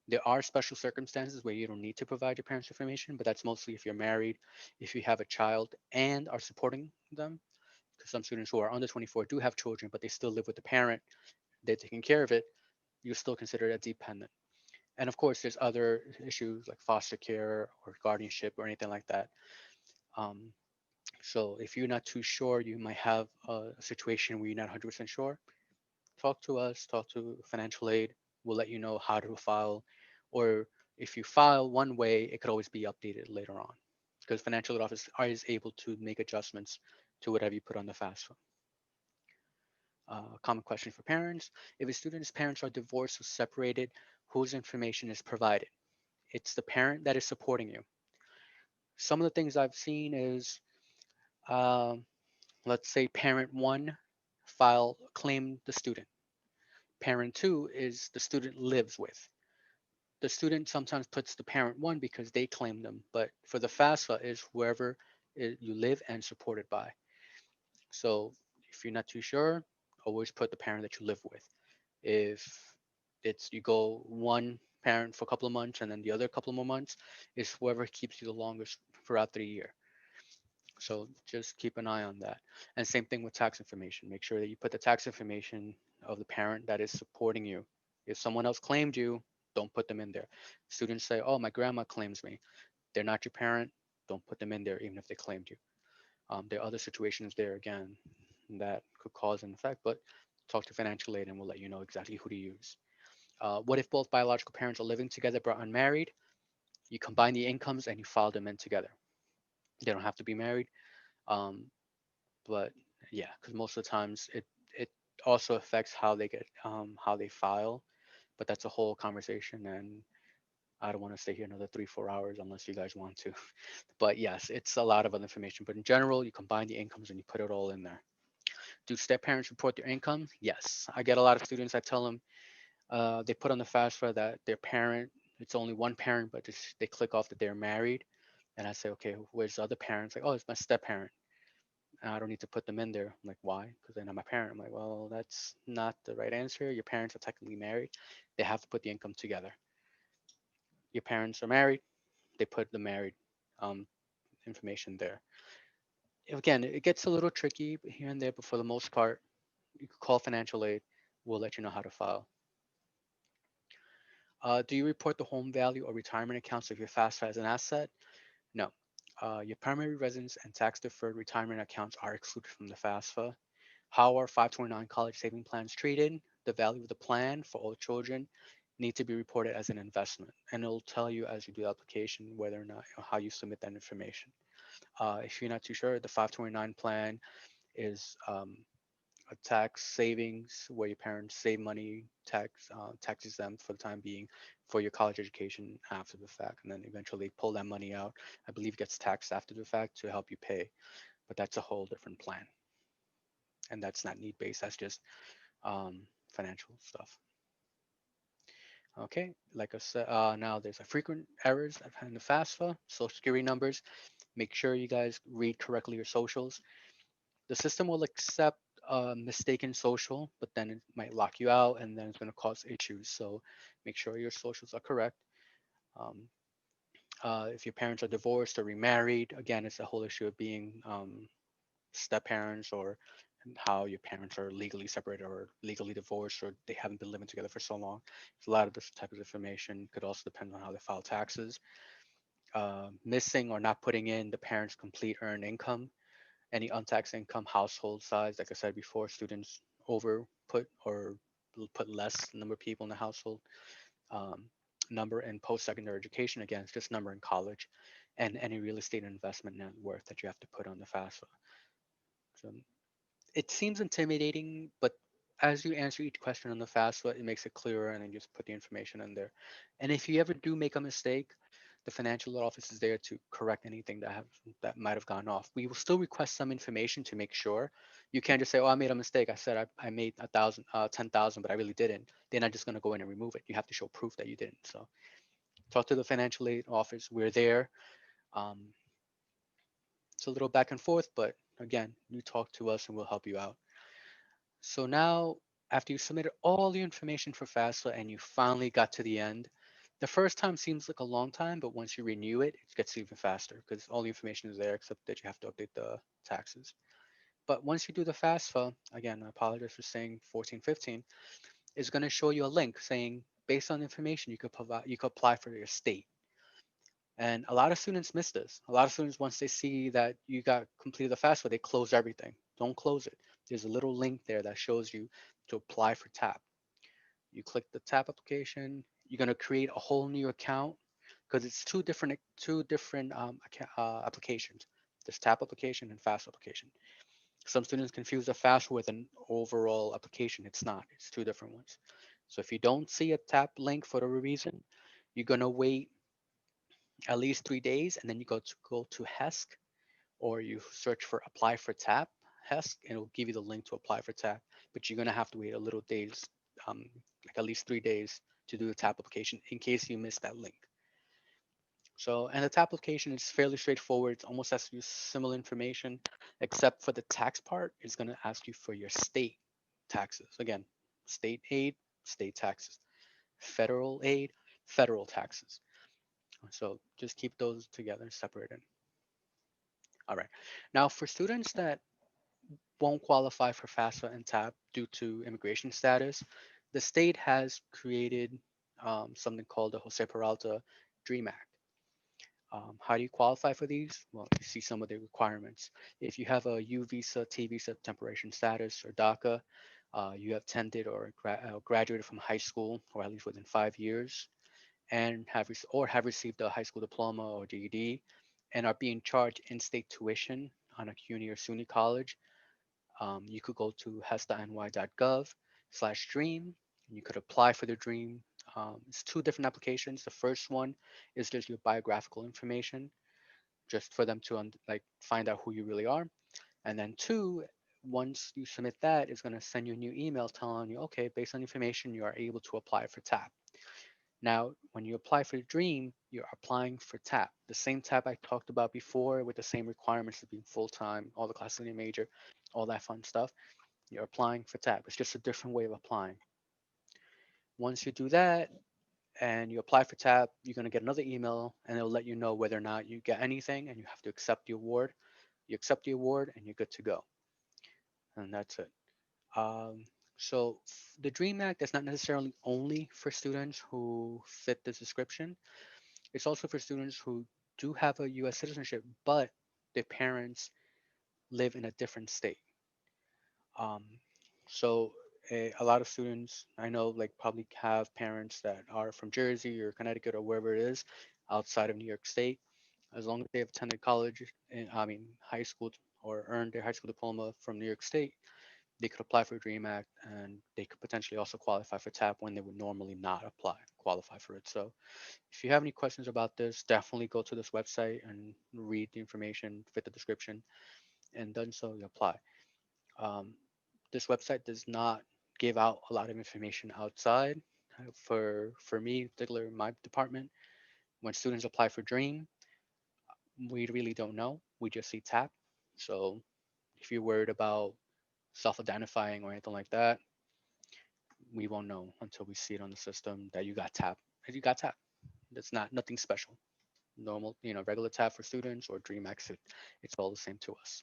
A: There are special circumstances where you don't need to provide your parents' information, but that's mostly if you're married, if you have a child and are supporting them. Because some students who are under 24 do have children, but they still live with the parent, they're taking care of it, you're still considered a dependent. And of course, there's other issues like foster care or guardianship or anything like that. Um, So if you're not too sure, you might have a situation where you're not 100% sure. Talk to us, talk to financial aid. We'll let you know how to file, or if you file one way, it could always be updated later on, because financial aid office is able to make adjustments to whatever you put on the FAFSA. Common question for parents: if a student's parents are divorced or separated, whose information is provided? It's the parent that is supporting you. Some of the things I've seen is, um, let's say parent one file claim the student. Parent two is the student lives with. The student sometimes puts the parent one because they claim them, but for the FAFSA is whoever you live and supported by. So if you're not too sure, always put the parent that you live with. If it's you go one parent for a couple of months and then the other couple more months, is whoever keeps you the longest throughout the year. So just keep an eye on that. And same thing with tax information. Make sure that you put the tax information of the parent that is supporting you. If someone else claimed you, don't put them in there. Students say, "Oh, my grandma claims me." They're not your parent. Don't put them in there, even if they claimed you. There are other situations there again that could cause an effect, but talk to financial aid and we'll let you know exactly who to use. What if both biological parents are living together but unmarried? You combine the incomes and you file them in together. They don't have to be married, um, but yeah, because most of the times it also affects how they file. But that's a whole conversation, and I don't want to stay here another 3 4 hours unless you guys want to. But yes, it's a lot of other information. But in general, you combine the incomes and you put it all in there. Do step parents report their income? Yes, I get a lot of students. I tell them they put on the FAFSA that their parent, it's only one parent, but they click off that they're married. And I say, okay, where's the other parents? Like, oh, it's my step parent. And I don't need to put them in there. I'm like, why? Because they're not my parent. I'm like, well, that's not the right answer. Your parents are technically married. They have to put the income together. Your parents are married. They put the married um, information there. Again, it gets a little tricky here and there, but for the most part, you can call financial aid. We'll let you know how to file. Do you report the home value or retirement accounts of your FAFSA as an asset? No. Your primary residence and tax deferred retirement accounts are excluded from the FAFSA. How are 529 college saving plans treated? The value of the plan for all children need to be reported as an investment, and it'll tell you as you do the application whether or not how you submit that information. If you're not too sure, the 529 plan is a tax savings where your parents save money, tax exempt for the time being, for your college education after the fact, and then eventually pull that money out. I believe it gets taxed after the fact to help you pay, but that's a whole different plan, and that's not need based. That's just financial stuff. Okay, like I said, now there's a frequent errors I've had in the FAFSA, social security numbers. Make sure you guys read correctly your socials. The system will accept mistaken social, but then it might lock you out and then it's going to cause issues. So make sure your socials are correct. Um, if your parents are divorced or remarried, again, it's a whole issue of being step parents or how your parents are legally separated or legally divorced or they haven't been living together for so long. It's a lot of this type of information could also depend on how they file taxes. Missing or not putting in the parents' complete earned income, any untaxed income, household size. Like I said before, students over put or put less number of people in the household. Um, Number in post-secondary education, again, it's just number in college, and any real estate investment net worth that you have to put on the FAFSA. So it seems intimidating, but as you answer each question on the FAFSA, it makes it clearer, and then you just put the information in there. And if you ever do make a mistake, the financial office is there to correct anything that might have gone off. We will still request some information to make sure. You can't just say, "Oh, I made a mistake. I said I made 1,000, 10,000, but I really didn't." They're not just going to go in and remove it. You have to show proof that you didn't. So talk to the financial aid office. We're there. Um, it's a little back and forth, but again, you talk to us and we'll help you out. So now, after you submitted all the information for FAFSA and you finally got to the end, the first time seems like a long time, but once you renew it, it gets even faster because all the information is there except that you have to update the taxes. But once you do the FAFSA, again, I apologize for saying 14, 15, it's going to show you a link saying, based on the information, you could apply for your state. And a lot of students miss this. A lot of students, once they see that you got completed the FAFSA, they close everything. Don't close it. There's a little link there that shows you to apply for TAP. You click the TAP application. You're gonna create a whole new account because it's two different applications. There's TAP application and FAFSA application. Some students confuse the FAFSA with an overall application. It's not. It's two different ones. So if you don't see a TAP link for whatever reason, you're gonna wait at least 3 days, and then you go to HESC, or you search for apply for TAP HESC, and it'll give you the link to apply for TAP. But you're gonna have to wait a little days, um, like at least 3 days, to do the TAP application in case you miss that link. So, and the TAP application is fairly straightforward. It almost asks you similar information, except for the tax part. It's gonna ask you for your state taxes. Again, state aid, state taxes. Federal aid, federal taxes. So just keep those together, separated. All right. Now, for students that won't qualify for FAFSA and TAP due to immigration status, the state has created something called the Jose Peralta Dream Act. How do you qualify for these? Well, you see some of the requirements. If you have a U visa, T visa, temporary status, or DACA, you have attended or graduated from high school, or at least within 5 years, and have received a high school diploma or GED, and are being charged in-state tuition on a CUNY or SUNY college, you could go to hesta.ny.gov/dream. You could apply for the dream. It's two different applications. The first one is just your biographical information, just for them to like find out who you really are. And then two, once you submit that, it's going to send you a new email telling you, okay, based on information, you are able to apply for TAP. Now, when you apply for the Dream, you're applying for TAP, the same TAP I talked about before, with the same requirements of being full time, all the classes in your major, all that fun stuff. You're applying for TAP. It's just a different way of applying. Once you do that and you apply for TAP, you're going to get another email, and it'll let you know whether or not you get anything, and you have to accept the award. You accept the award and you're good to go. And that's it. Um, so the Dream Act is not necessarily only for students who fit this description. It's also for students who do have a U.S. citizenship, but their parents live in a different state. Um, so a lot of students I know like probably have parents that are from Jersey or Connecticut or wherever it is outside of New York State. As long as they have attended college, I mean high school, or earned their high school diploma from New York State, they could apply for Dream Act, and they could potentially also qualify for TAP when they would normally not qualify for it. So if you have any questions about this, definitely go to this website and read the information, fit the description, and done so, you apply. Um, this website does not give out a lot of information outside. For me, in particular, my department, when students apply for Dream, we really don't know. We just see TAP. So if you're worried about self-identifying or anything like that, we won't know until we see it on the system that you got TAP. That you got TAP. That's not nothing special. Normal, regular TAP for students or Dream Exit. It's all the same to us.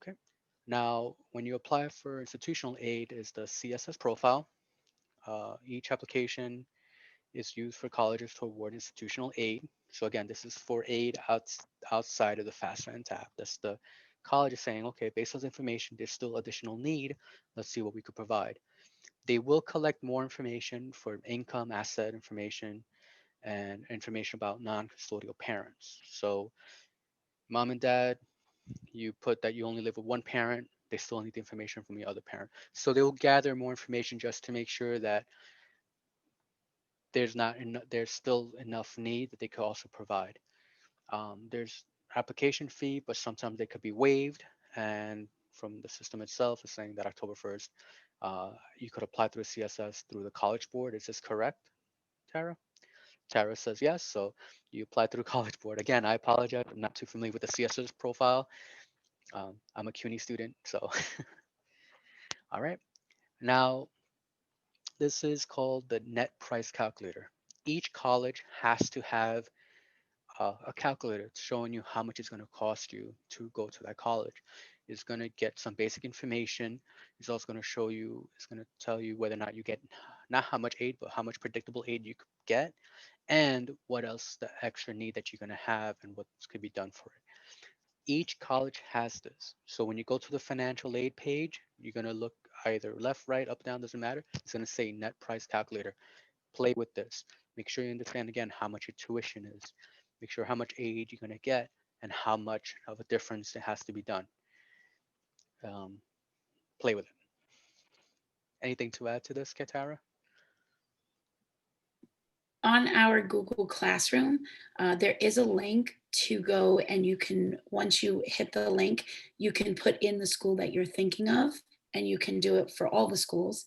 A: Okay. Now, when you apply for institutional aid, is the CSS profile. Each application is used for colleges to award institutional aid. So again, this is for aid outside of the FAFSA and TAP. That's the college is saying, okay, based on this information, there's still additional need. Let's see what we could provide. They will collect more information for income, asset information, and information about non-custodial parents. So mom and dad, you put that you only live with one parent, they still need the information from the other parent. So they'll gather more information just to make sure that there's still enough need that they could also provide. There's application fee, but sometimes they could be waived. And from the system itself, is saying that October 1st, you could apply through the CSS through the College Board. Is this correct, Tara? Tara says yes. So you apply through the College Board. Again, I apologize. I'm not too familiar with the CSS profile. I'm a CUNY student, so all right. Now, this is called the net price calculator. Each college has to have a calculator showing you how much it's going to cost you to go to that college. It's going to get some basic information. It's also going to show you, it's going to tell you whether or not you get not how much aid, but how much predictable aid you could get, and what else the extra need that you're going to have and what could be done for it. Each college has this. So when you go to the financial aid page, you're going to look either left, right, up, down, doesn't matter. It's going to say net price calculator. Play with this. Make sure you understand again how much your tuition is. Make sure how much aid you're going to get and how much of a difference it has to be done. Um, Play with it. Anything to add to this, Katara?
B: On our Google Classroom, there is a link to go, and you can, once you hit the link, you can put in the school that you're thinking of, and you can do it for all the schools,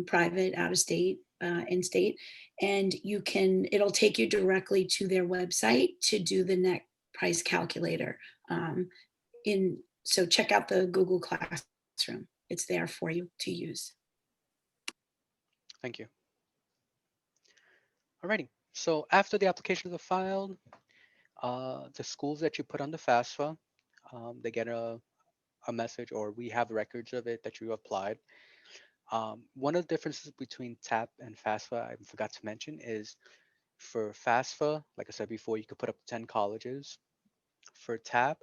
B: private, out of state, in state, and you can, it'll take you directly to their website to do the net price calculator. In So check out the Google Classroom. It's there for you to use.
A: Thank you. Alrighty. So after the applications are filed, the schools that you put on the FAFSA, they get a message, or we have records of it that you applied. One of the differences between TAP and FAFSA I forgot to mention is for FAFSA, like I said before, you could put up to 10 colleges. For TAP,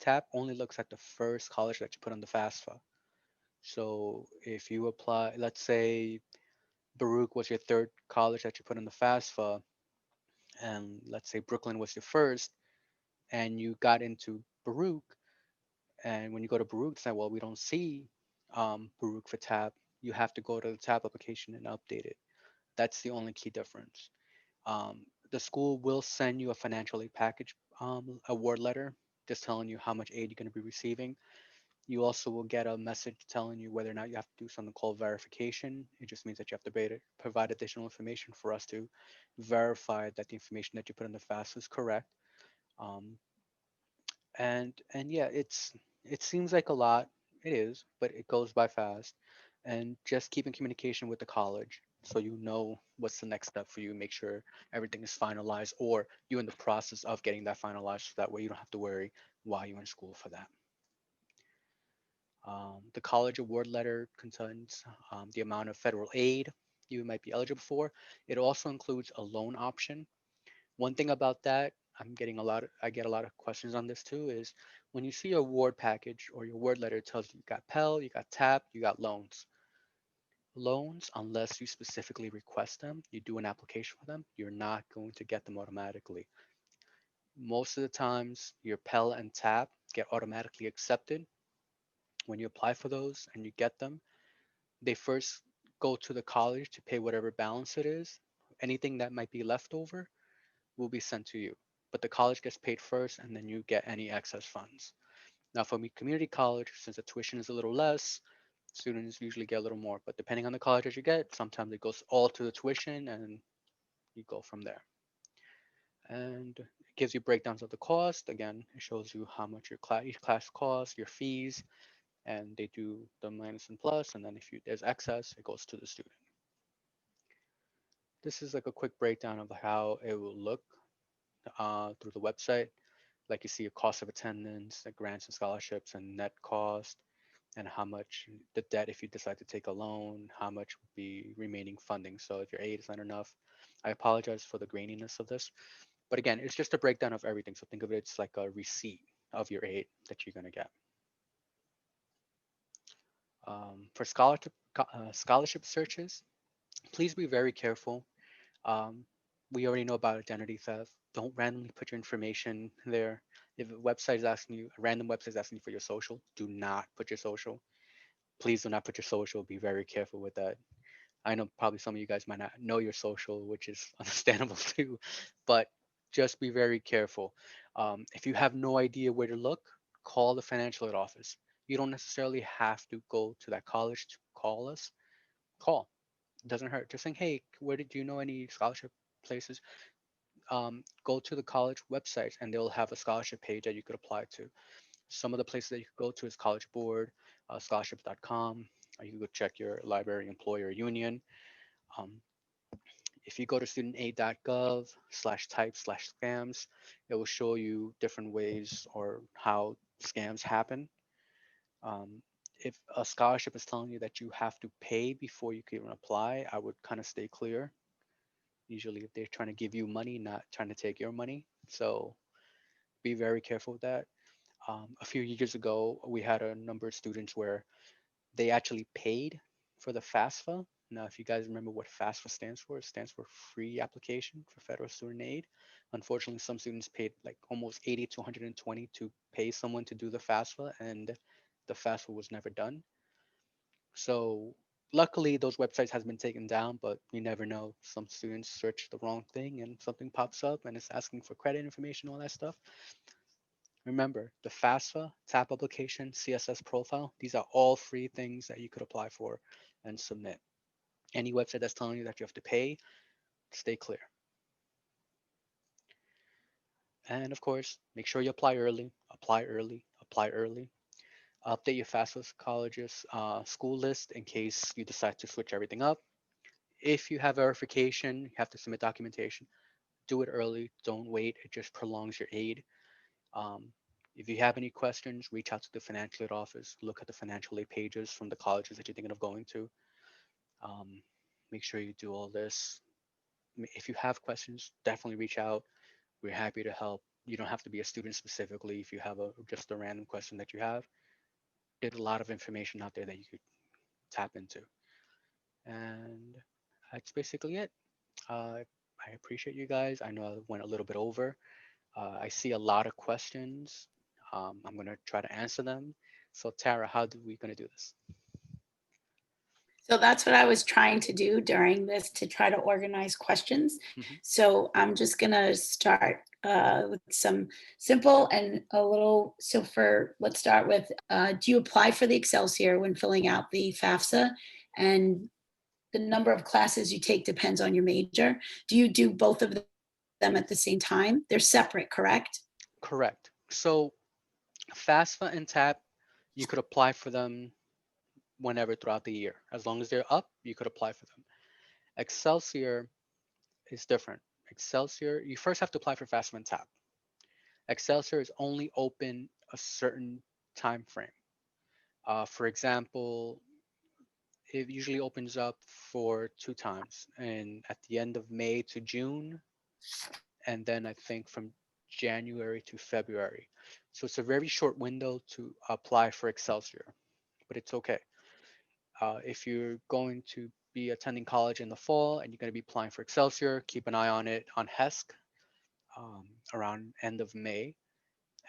A: TAP only looks at the first college that you put on the FAFSA. So if you apply, let's say Baruch was your third college that you put on the FAFSA, and let's say Brooklyn was your first, and you got into Baruch, and when you go to Baruch, it's like, well, we don't see Baruch for TAP. You have to go to the TAP application and update it. That's the only key difference. The school will send you a financial aid package award letter, just telling you how much aid you're going to be receiving. You also will get a message telling you whether or not you have to do something called verification. It just means that you have to provide additional information for us to verify that the information that you put in the FAFSA is correct. Um, and yeah, it seems like a lot. It is, but it goes by fast. And just keep in communication with the college so you know what's the next step for you. Make sure everything is finalized, or you're in the process of getting that finalized, so that way you don't have to worry while you're in school for that. The college award letter contains the amount of federal aid you might be eligible for. It also includes a loan option. One thing about that, I get a lot of questions on this too, is when you see your award package or your award letter, it tells you got Pell, you got TAP, you got loans. Loans, unless you specifically request them, you do an application for them, you're not going to get them automatically. Most of the times, your Pell and TAP get automatically accepted when you apply for those and you get them. They first go to the college to pay whatever balance it is. Anything that might be left over will be sent to you. But the college gets paid first, and then you get any excess funds. Now, for me, community college, since the tuition is a little less, students usually get a little more. But depending on the college that you get, sometimes it goes all to the tuition, and you go from there. And it gives you breakdowns of the cost. Again, it shows you how much each class costs, your fees, and they do the minus and plus. And then if there's excess, it goes to the student. This is like a quick breakdown of how it will look through the website. Like you see a cost of attendance, the grants and scholarships, and net cost, and how much the debt if you decide to take a loan, how much would be remaining funding. So if your aid is not enough, I apologize for the graininess of this. But again, it's just a breakdown of everything. So think of it, it's like a receipt of your aid that you're going to get. For scholarship searches, please be very careful. Um, we already know about identity theft. Don't randomly put your information there. If a random website is asking you for your social, do not put your social. Please do not put your social. Be very careful with that. I know probably some of you guys might not know your social, which is understandable too, but just be very careful. If you have no idea where to look, call the financial aid office. You don't necessarily have to go to that college to call us. Call. It doesn't hurt. Just saying, hey, where did you know any scholarship places? Go to the college website and they'll have a scholarship page that you could apply to. Some of the places that you could go to is College Board, scholarships.com. You could go check your library employer union. Um, if you go to studentaid.gov/type/scams, it will show you different ways or how scams happen. Um, If a scholarship is telling you that you have to pay before you can even apply, I would kind of stay clear. Usually, if they're trying to give you money, not trying to take your money. So be very careful with that. A few years ago, we had a number of students where they actually paid for the FAFSA. Now, if you guys remember what FAFSA stands for, it stands for Free Application for Federal Student Aid. Unfortunately, some students paid like almost 80 to 120 to pay someone to do the FAFSA, and the FAFSA was never done. So luckily, those websites has been taken down, but you never know. Some students search the wrong thing and something pops up and it's asking for credit information, all that stuff. Remember, the FAFSA, TAP application, CSS profile, these are all free things that you could apply for and submit. Any website that's telling you that you have to pay, stay clear. And of course, make sure you apply early, apply early, apply early. Update your FAFSA college's school list in case you decide to switch everything up. If you have verification, you have to submit documentation. Do it early. Don't wait. It just prolongs your aid. Um, if you have any questions, reach out to the financial aid office. Look at the financial aid pages from the colleges that you're thinking of going to. Um, Make sure you do all this. If you have questions, definitely reach out. We're happy to help. You don't have to be a student specifically. If you have just a random question that you have, there's a lot of information out there that you could tap into. And that's basically it. I appreciate you guys. I know I went a little bit over. I see a lot of questions. I'm gonna try to answer them. So Tara, how do we gonna do this?
B: So that's what I was trying to do during this to try to organize questions.
A: Hmm.
B: So I'm just going to start with some simple and a little. So for let's start with do you apply for the Excelsior when filling out the FAFSA? And the number of classes you take depends on your major. Do you do both of them at the same time? They're separate, correct?
A: Correct. So FAFSA and TAP, you could apply for them whenever throughout the year. As long as they're up, you could apply for them. Excelsior is different. Excelsior, you first have to apply for FAFSA and TAP. Excelsior is only open a certain time frame. For example, it usually opens up for two times, and at the end of May to June, and then I think from January to February. So it's a very short window to apply for Excelsior, but it's okay. If you're going to be attending college in the fall and you're going to be applying for Excelsior, keep an eye on it on HESC around end of May,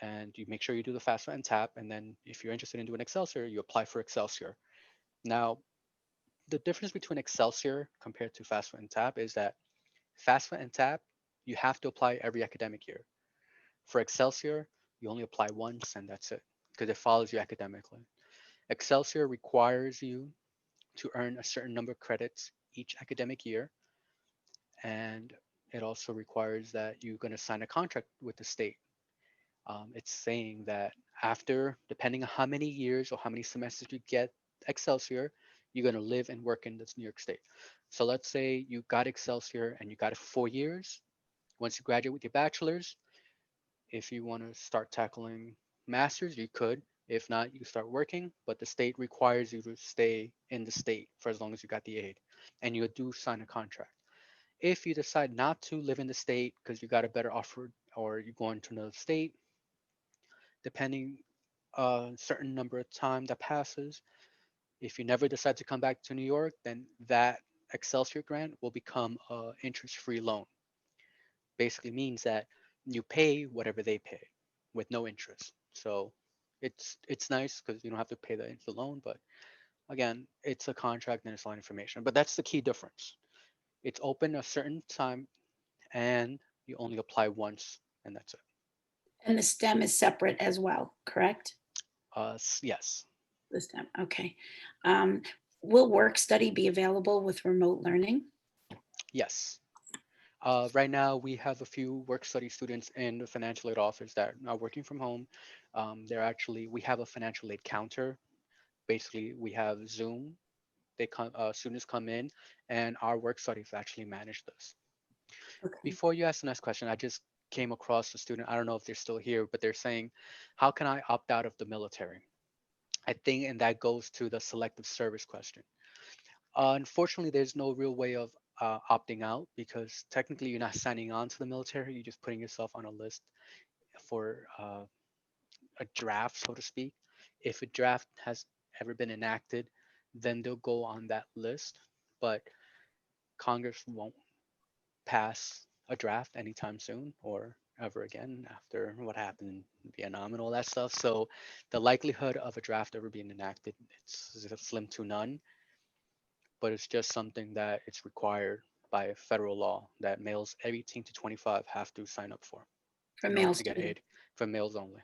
A: and you make sure you do the FAFSA and TAP. And then if you're interested in doing Excelsior, you apply for Excelsior. Now, the difference between Excelsior compared to FAFSA and TAP is that FAFSA and TAP, you have to apply every academic year. For Excelsior, you only apply once and that's it because it follows you academically. Excelsior requires you to earn a certain number of credits each academic year, and it also requires that you're going to sign a contract with the state. It's saying that after, depending on how many years or how many semesters you get Excelsior, you're going to live and work in this New York State. So let's say you got Excelsior and you got it for 4 years. Once you graduate with your bachelor's, if you want to start tackling masters, you could. If not, you can start working, but the state requires you to stay in the state for as long as you got the aid, and you do sign a contract. If you decide not to live in the state because you got a better offer or you're going to another state, depending a certain number of time that passes, if you never decide to come back to New York, then that Excelsior grant will become a interest-free loan. Basically means that you pay whatever they pay with no interest. So it's nice because you don't have to pay the loan, but again, it's a contract and it's a lot of information. But that's the key difference. It's open a certain time and you only apply once and that's it.
B: And the STEM is separate as well, correct?
A: Yes,
B: The STEM, okay. Um, will work study be available with remote learning?
A: yes. Right now, we have a few work study students in the financial aid office that are working from home. We have a financial aid counter. Basically, we have Zoom. Students come in, and our work studies actually manage this.
B: Okay.
A: Before you ask the next question, I just came across a student. I don't know if they're still here, but they're saying, "How can I opt out of the military?" I think, and that goes to the selective service question. Unfortunately, there's no real way of opting out because technically you're not signing on to the military. You're just putting yourself on a list for a draft, so to speak. If a draft has ever been enacted, then they'll go on that list. But Congress won't pass a draft anytime soon or ever again after what happened in Vietnam and all that stuff. So the likelihood of a draft ever being enacted, it's slim to none, but it's just something that it's required by federal law that males 18 to 25 have to sign up for
B: for
A: in order
B: male
A: to get
B: students?
A: aid for males only.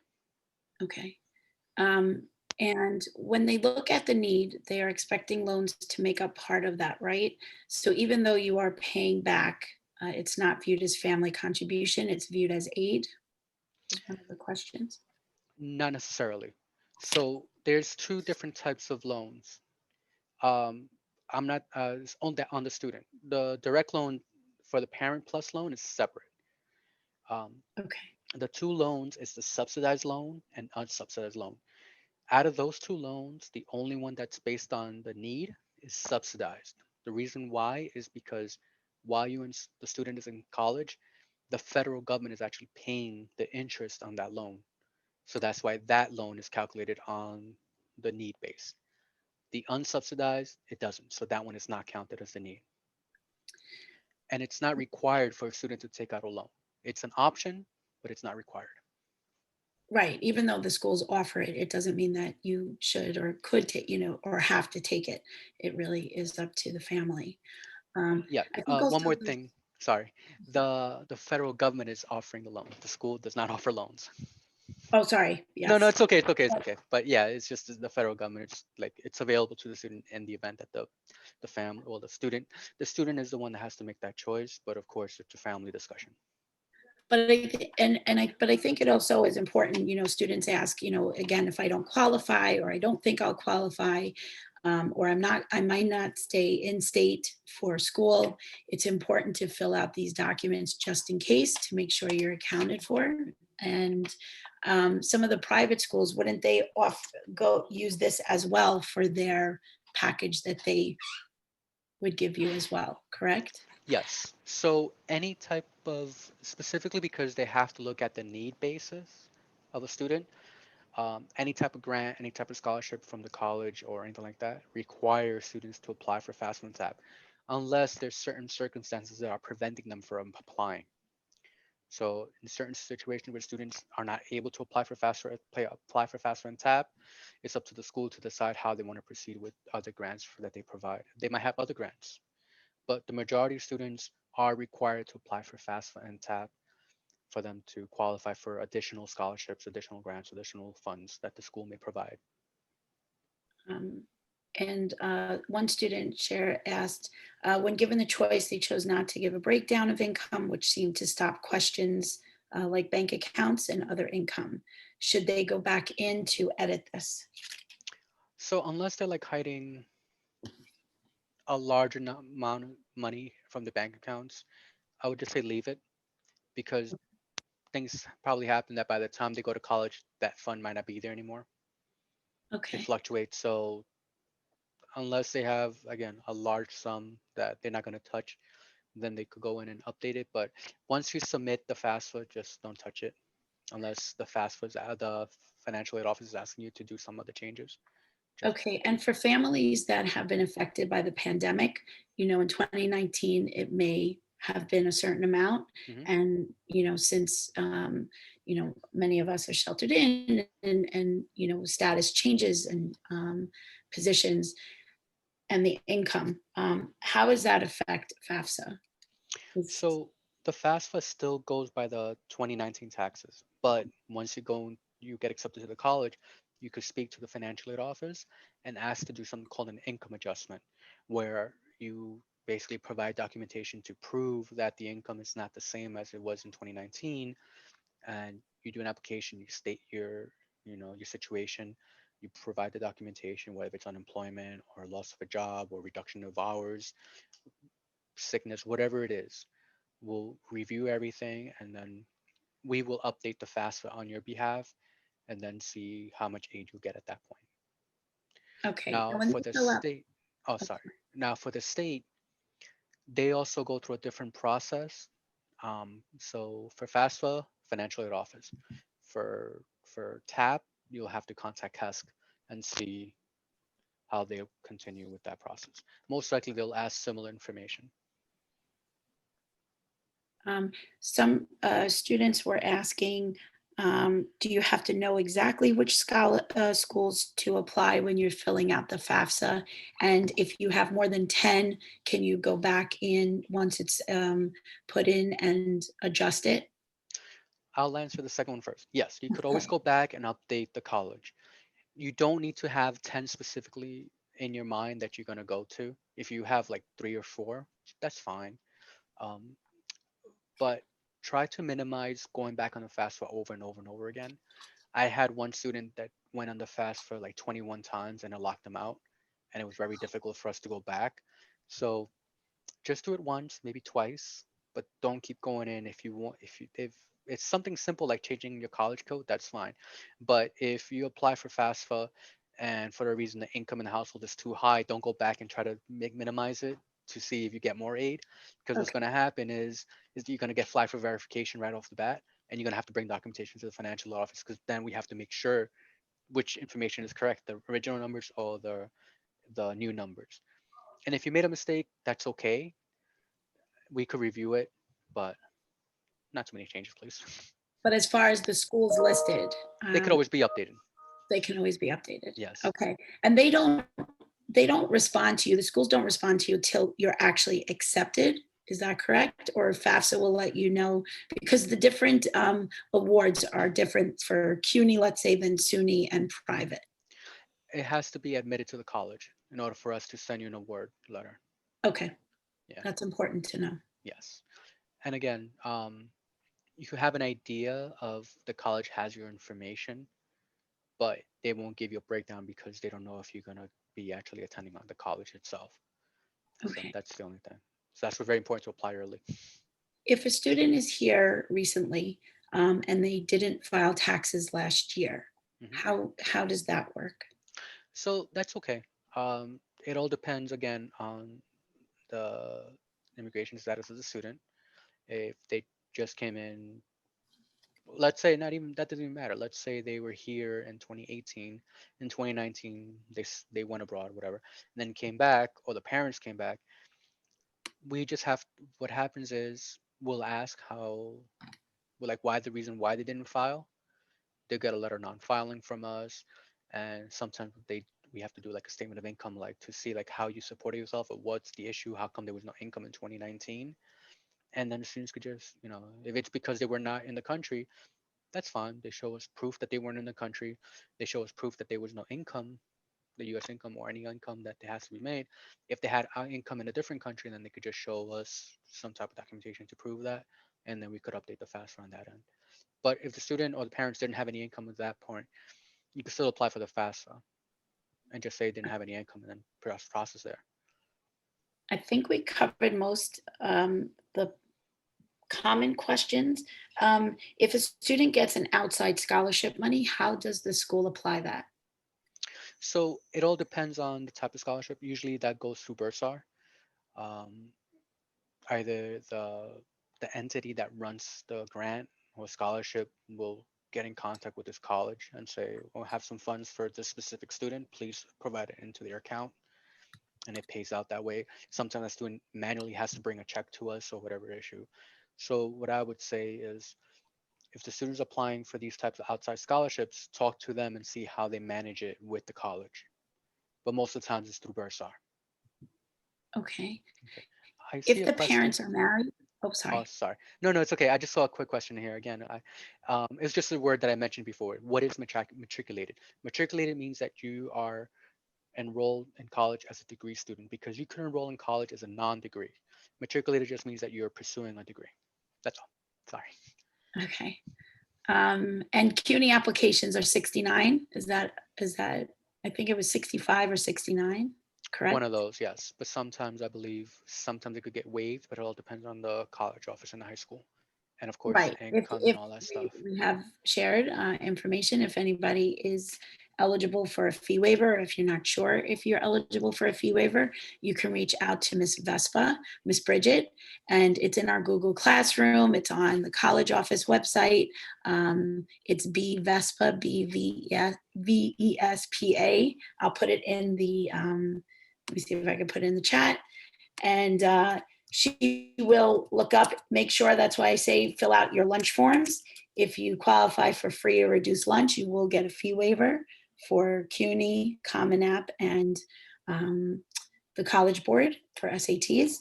B: Okay. Um, and when they look at the need, they are expecting loans to make up part of that, right? So even though you are paying back, it's not viewed as family contribution, it's viewed as aid, is one of the questions.
A: Not necessarily. So there's two different types of loans. Um, I'm not it's on the student. The direct loan for the parent plus loan is separate. Um,
B: Okay.
A: the two loans is the subsidized loan and unsubsidized loan. Out of those two loans, the only one that's based on the need is subsidized. The reason why is because while the student is in college, the federal government is actually paying the interest on that loan. So that's why that loan is calculated on the need base. The unsubsidized, it doesn't. So that one is not counted as the need. And it's not required for a student to take out a loan. It's an option, but it's not required.
B: Right. Even though the schools offer it, it doesn't mean that you should or could take, or have to take it. It really is up to the family.
A: Yeah.
B: I think
A: One
B: also,
A: more thing. Sorry. The federal government is offering the loan. The school does not offer loans.
B: oh, sorry.
A: No, no,
B: Yes.
A: it's okay. It's okay. It's okay. But yeah, it's just the federal government. It's like it's available to the student in the event that the family, well, the student is the one that has to make that choice. But of course, it's a family discussion.
B: But I think it also is important, students ask, again, if I don't qualify or I don't think I'll qualify, or I might not stay in state for school. It's important to fill out these documents just in case to make sure you're accounted for. And some of the private schools, wouldn't they go use this as well for their package that they would give you as well, correct?
A: Yes. So any type of specifically because they have to look at the need basis of a student, any type of grant, any type of scholarship from the college or anything like that requires students to apply for FAFSA and TAP, unless there's certain circumstances that are preventing them from applying. So in certain situations where students are not able to apply for FAFSA and TAP, it's up to the school to decide how they want to proceed with other grants that they provide. They might have other grants, but the majority of students are required to apply for FAFSA and TAP for them to qualify for additional scholarships, additional grants, additional funds that the school may provide.
B: Um, and one student asked, when given the choice, they chose not to give a breakdown of income, which seemed to stop questions like bank accounts and other income. Should they go back in to edit this?
A: So unless they're like hiding a large amount of money from the bank accounts, I would just say leave it because things probably happen that by the time they go to college, that fund might not be there anymore. It
B: Okay.
A: fluctuates. So unless they have again a large sum that they're not going to touch, then they could go in and update it. But once you submit the FAFSA, just don't touch it unless the financial aid office is asking you to do some other changes. Just
B: Okay. And for families that have been affected by the pandemic, in 2019, it may have been a certain amount.
A: mhm.
B: And, since, many of us are sheltered in and status changes and positions and the income, how does that affect FAFSA?
A: So the FAFSA still goes by the 2019 taxes, but once you get accepted to the college, you could speak to the financial aid office and ask to do something called an income adjustment, where you basically provide documentation to prove that the income is not the same as it was in 2019, and you do an application. You state your situation. You provide the documentation, whether it's unemployment or loss of a job or reduction of hours, sickness, whatever it is. We'll review everything and then we will update the FAFSA on your behalf and then see how much aid you get at that point.
B: Okay.
A: Now
B: And when
A: for
B: you
A: the
B: fill out,
A: state, oh sorry. Now for the state, they also go through a different process. So for FAFSA, financial aid office. For TAP, you'll have to contact CASC and see how they'll continue with that process. Most likely, they'll ask similar information.
B: um, some students were asking, do you have to know exactly which schools to apply when you're filling out the FAFSA? And if you have more than 10, can you go back in once it's put in and adjust it?
A: I'll answer the second one first. Yes, you could always
B: Okay.
A: go back and update the college. You don't need to have 10 specifically in your mind that you're going to go to. If you have like three or four, that's fine. Um, but try to minimize going back on the FAFSA over and over and over again. I had one student that went on the fast for like 21 times and I locked them out, and it was very difficult for us to go back. So just do it once, maybe twice, but don't keep going in if you want. If it's something simple like changing your college code, that's fine. But if you apply for FAFSA and for the reason the income in the household is too high, don't go back and try to minimize it to see if you get more aid, because what's going
B: Okay.
A: to happen is you're going to get flagged for verification right off the bat, and you're going to have to bring documentation to the financial office, because then we have to make sure which information is correct, the original numbers or the new numbers. And if you made a mistake, that's okay, we could review it, but not too many changes, please.
B: But as far as the schools listed,
A: They could
B: um,
A: always be updated.
B: they can always be updated.
A: Yes.
B: Okay. And they don't respond to you. The schools don't respond to you till you're actually accepted. Is that correct? Or FAFSA will let you know because the different awards are different for CUNY, let's say, than SUNY and private.
A: It has to be admitted to the college in order for us to send you an award letter.
B: Okay,
A: Yeah.
B: that's important to know.
A: Yes. And again, you could have an idea of the college has your information, but they won't give you a breakdown because they don't know if you're gonna be actually attending on the college itself. So
B: Okay.
A: that's the only thing. So that's very important to apply early.
B: If a student is here recently and they didn't file taxes last year,
A: Mhm.
B: how does that work?
A: So that's okay. It all depends again on the immigration status of the student. If they just came in, let's say not even that doesn't even matter. Let's say they were here in 2018, in 2019 they went abroad, whatever, and then came back, or the parents came back. We just have what happens is we'll ask how, well, like why the reason why they didn't file. They get a letter non-filing from us, and sometimes we have to do like a statement of income, like to see like how you supported yourself or what's the issue, how come there was no income in 2019. And then the students could just, if it's because they were not in the country, that's fine. They show us proof that they weren't in the country. They show us proof that there was no income, the U.S. income or any income that has to be made. If they had income in a different country, then they could just show us some type of documentation to prove that, and then we could update the FAFSA on that end. But if the student or the parents didn't have any income at that point, you could still apply for the FAFSA and just say they didn't have any income, and then process there.
B: I think we covered most the common questions. If a student gets an outside scholarship money, how does the school apply that?
A: So it all depends on the type of scholarship. Usually that goes through Bursar. Um, Either the entity that runs the grant or scholarship will get in contact with this college and say, "We'll have some funds for this specific student. Please provide it into their account," and it pays out that way. Sometimes the student manually has to bring a check to us or whatever issue. So what I would say is, if the student's applying for these types of outside scholarships, talk to them and see how they manage it with the college. But most of the times it's through Bursar.
B: Okay.
A: Okay. I see
B: If
A: a
B: the
A: question.
B: parents are married, oh,
A: Oh,
B: sorry.
A: sorry. No, no, it's okay. I just saw a quick question here again. It's just a word that I mentioned before. What is matriculated? Matriculated means that you are enrolled in college as a degree student, because you can enroll in college as a non-degree. Matriculated just means that you're pursuing a degree. That's all. Sorry.
B: Okay. And CUNY applications are 69. Is that, I think it was 65 or 69,
A: One
B: correct?
A: of those, yes. But sometimes I believe sometimes it could get waived, but it all depends on the college office and the high school. and of course
B: Right.
A: income and
B: If
A: all that
B: we
A: stuff.
B: we have shared information, if anybody is eligible for a fee waiver, if you're not sure if you're eligible for a fee waiver, you can reach out to Miss Vespa, Miss Bridget, and it's in our Google Classroom. It's on the college office website. It's B Vespa, VESPA. I'll put it in the, let me see if I can put it in the chat. And she will look up, make sure, that's why I say fill out your lunch forms. If you qualify for free or reduced lunch, you will get a fee waiver for CUNY, Common App, and um, the College Board for SATs.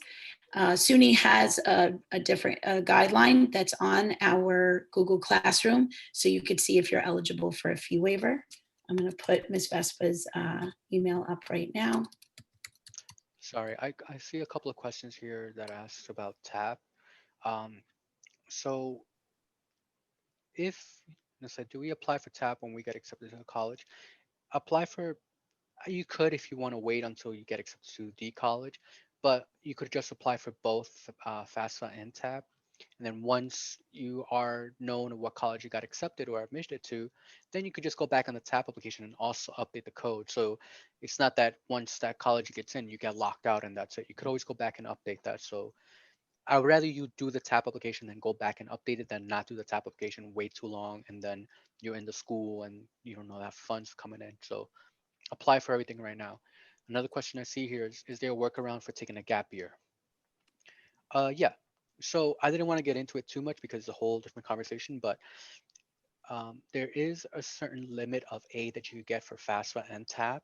B: SUNY has a different guideline that's on our Google Classroom, so you could see if you're eligible for a fee waiver. I'm going to put Ms. Vespa's email up right now.
A: Sorry, I see a couple of questions here that asks about TAP. Um, so if let's say, do we apply for TAP when we get accepted to college? Apply for You could if you want to wait until you get accepted to the college, but you could just apply for both FAFSA and TAP. And then once you are known what college you got accepted or admitted to, then you could just go back on the TAP application and also update the code. So it's not that once that college gets in, you get locked out and that's it. You could always go back and update that. So I would rather you do the TAP application and go back and update it than not do the TAP application, wait too long, and then you're in the school and you don't know that funds coming in. So apply for everything right now. Another question I see here is there a workaround for taking a gap year? Yeah. So I didn't want to get into it too much because it's a whole different conversation, but there is a certain limit of aid that you could get for FAFSA and TAP,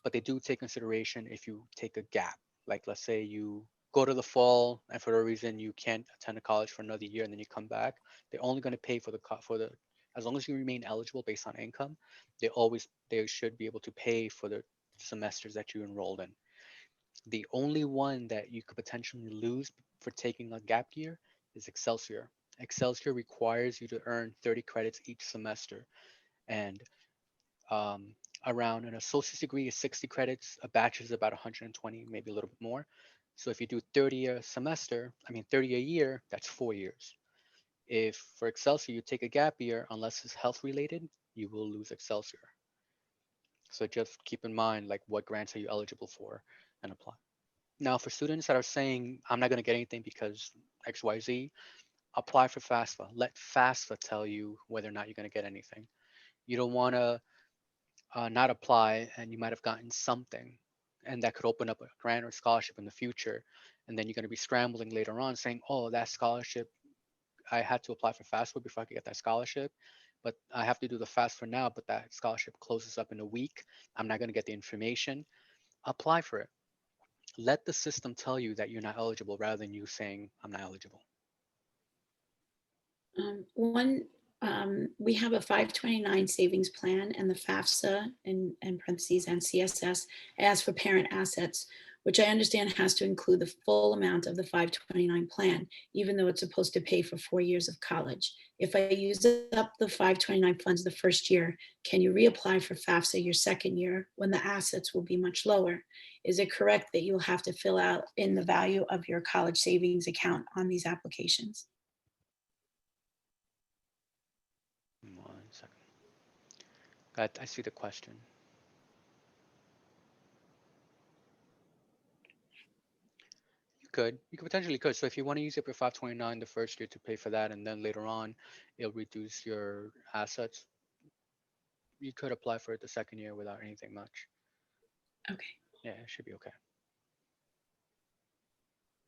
A: but they do take consideration if you take a gap. Like let's say you go to the fall and for a reason you can't attend a college for another year and then you come back, they're only going to pay for the as long as you remain eligible based on income, they should be able to pay for the semesters that you enrolled in. The only one that you could potentially lose for taking a gap year is Excelsior. Excelsior requires you to earn 30 credits each semester, and um, around an associate's degree is 60 credits, a bachelor's is about 120, maybe a little bit more. So if you do 30 a semester, I mean 30 a year, that's 4 years. If for Excelsior you take a gap year, unless it's health related, you will lose Excelsior. So just keep in mind like what grants are you eligible for and apply. Now for students that are saying I'm not going to get anything because XYZ, apply for FAFSA. Let FAFSA tell you whether or not you're going to get anything. You don't want to not apply and you might have gotten something and that could open up a grant or scholarship in the future, and then you're going to be scrambling later on saying, oh, that scholarship, I had to apply for FAFSA before I could get that scholarship, but I have to do the FAFSA now, but that scholarship closes up in a week. I'm not going to get the information. Apply for it. Let the system tell you that you're not eligible rather than you saying I'm not eligible.
B: One, we have a 529 savings plan, and the FAFSA, in parentheses, and CSS asks for parent assets, which I understand has to include the full amount of the 529 plan, even though it's supposed to pay for 4 years of college. If I use up the 529 funds the first year, can you reapply for FAFSA your second year when the assets will be much lower? Is it correct that you'll have to fill out in the value of your college savings account on these applications?
A: 1 second. I see the question. You could potentially could. So if you want to use it for 529 the first year to pay for that, and then later on it'll reduce your assets, you could apply for it the second year without anything much.
B: Okay.
A: Yeah, it should be okay.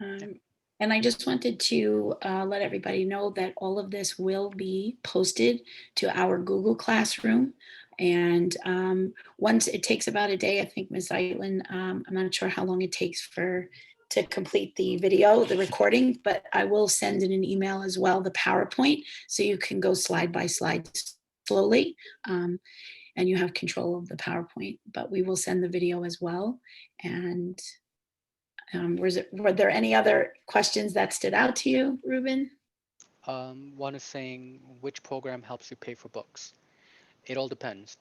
A: Yeah.
B: Um, and I just wanted to let everybody know that all of this will be posted to our Google Classroom. And once it takes about a day, I think Ms. Zeitlin, I'm not sure how long it takes to complete the video, the recording, but I will send in an email as well, the PowerPoint, so you can go slide by slide slowly. And you have control of the PowerPoint, but we will send the video as well. And were there any other questions that stood out to you, Ruben?
A: One is saying which program helps you pay for books. It all depends.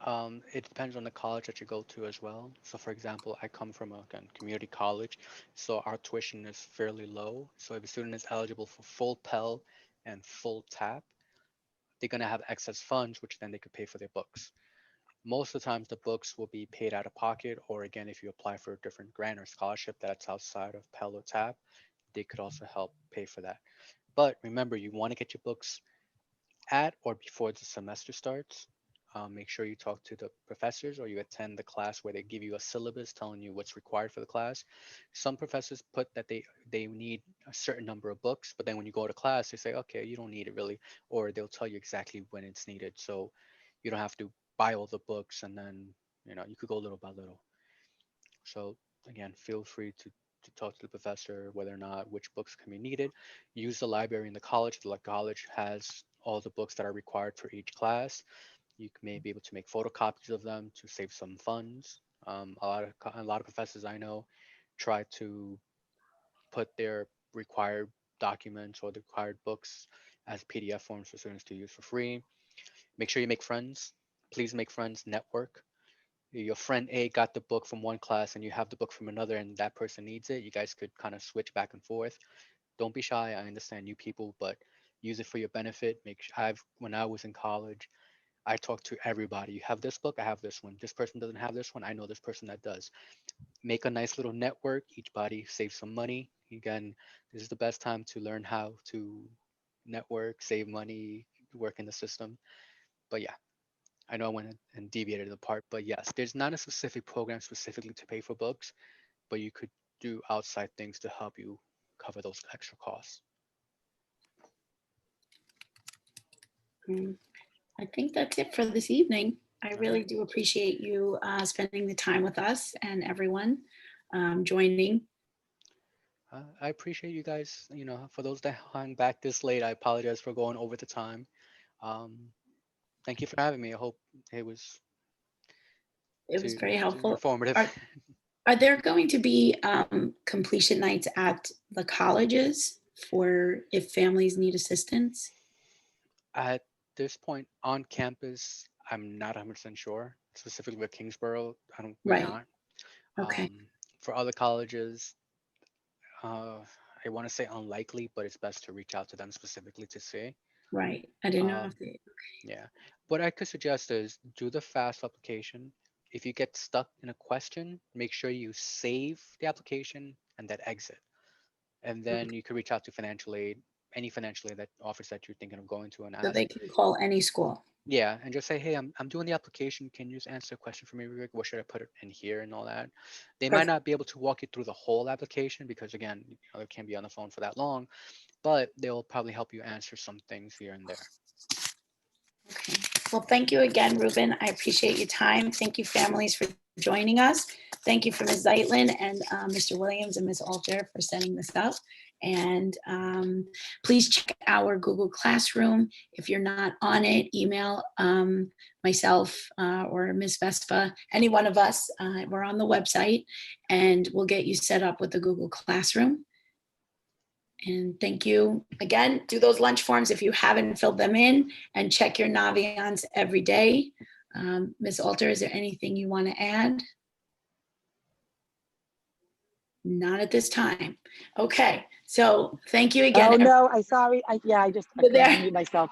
A: It depends on the college that you go to as well. So, for example, I come from a again, community college, so our tuition is fairly low. So, if a student is eligible for full Pell and full TAP, they're gonna have excess funds, which then they could pay for their books. Most of the times, the books will be paid out of pocket, or again, if you apply for a different grant or scholarship that's outside of Pell or TAP, they could also help pay for that. But remember, you want to get your books at or before the semester starts. Make sure you talk to the professors or you attend the class where they give you a syllabus telling you what's required for the class. Some professors put that they need a certain number of books, but then when you go to class, they say, okay, you don't need it really, or they'll tell you exactly when it's needed. So you don't have to buy all the books and then you could go little by little. So again, feel free to talk to the professor whether or not which books can be needed. Use the library in the college. The college has all the books that are required for each class. You may be able to make photocopies of them to save some funds. A lot of professors I know try to put their required documents or the required books as PDF forms for students to use for free. Make sure you make friends. Please make friends. Network. Your friend A got the book from one class and you have the book from another and that person needs it, you guys could kind of switch back and forth. Don't be shy. I understand new people, but use it for your benefit. Make sure when I was in college, I talked to everybody. You have this book, I have this one. This person doesn't have this one, I know this person that does. Make a nice little network. Each body save some money. Again, this is the best time to learn how to network, save money, work in the system. But yeah, I know I went and deviated apart, but yes, there's not a specific program specifically to pay for books, but you could do outside things to help you cover those extra costs.
B: Mm, I think that's it for this evening. I
A: All right.
B: really do appreciate you spending the time with us and everyone joining.
A: I appreciate you guys. For those that hung back this late, I apologize for going over the time. Um, Thank you for having me. I hope it was
B: It was
A: to,
B: very
A: to
B: helpful.
A: informative.
B: Are there going to be completion nights at the colleges for if families need assistance?
A: At this point on campus, I'm not 100% sure. Specifically with Kingsborough, we're
B: Right.
A: not.
B: Okay.
A: For other colleges, uh, I want to say unlikely, but it's best to reach out to them specifically to see.
B: Right. I didn't know
A: Um,
B: if they.
A: yeah. What I could suggest is do the FAST application. If you get stuck in a question, make sure you save the application and then exit. And then
B: Okay.
A: you could reach out to financial aid, any financial aid that office that you're thinking of going to and
B: So
A: ask.
B: they can call any school.
A: Yeah, and just say, hey, I'm doing the application. Can you just answer a question for me, real quick? What should I put it in here and all that? They might
B: Perfect.
A: not be able to walk you through the whole application because again, they can't be on the phone for that long, but they'll probably help you answer some things here and there.
B: Okay. Well, thank you again, Ruben. I appreciate your time. Thank you, families, for joining us. Thank you for Ms. Zeitlin and Mr. Williams and Ms. Alter for setting this up. And please check our Google Classroom. If you're not on it, email myself or Ms. Vespa, any one of us. We're on the website and we'll get you set up with the Google Classroom. And thank you again. Do those lunch forms if you haven't filled them in and check your Navions every day. Ms. Alter, is there anything you want to add? Not at this time. Okay, so thank you again.
C: Oh no, I sorry. I couldn't
B: There.
C: unmute myself.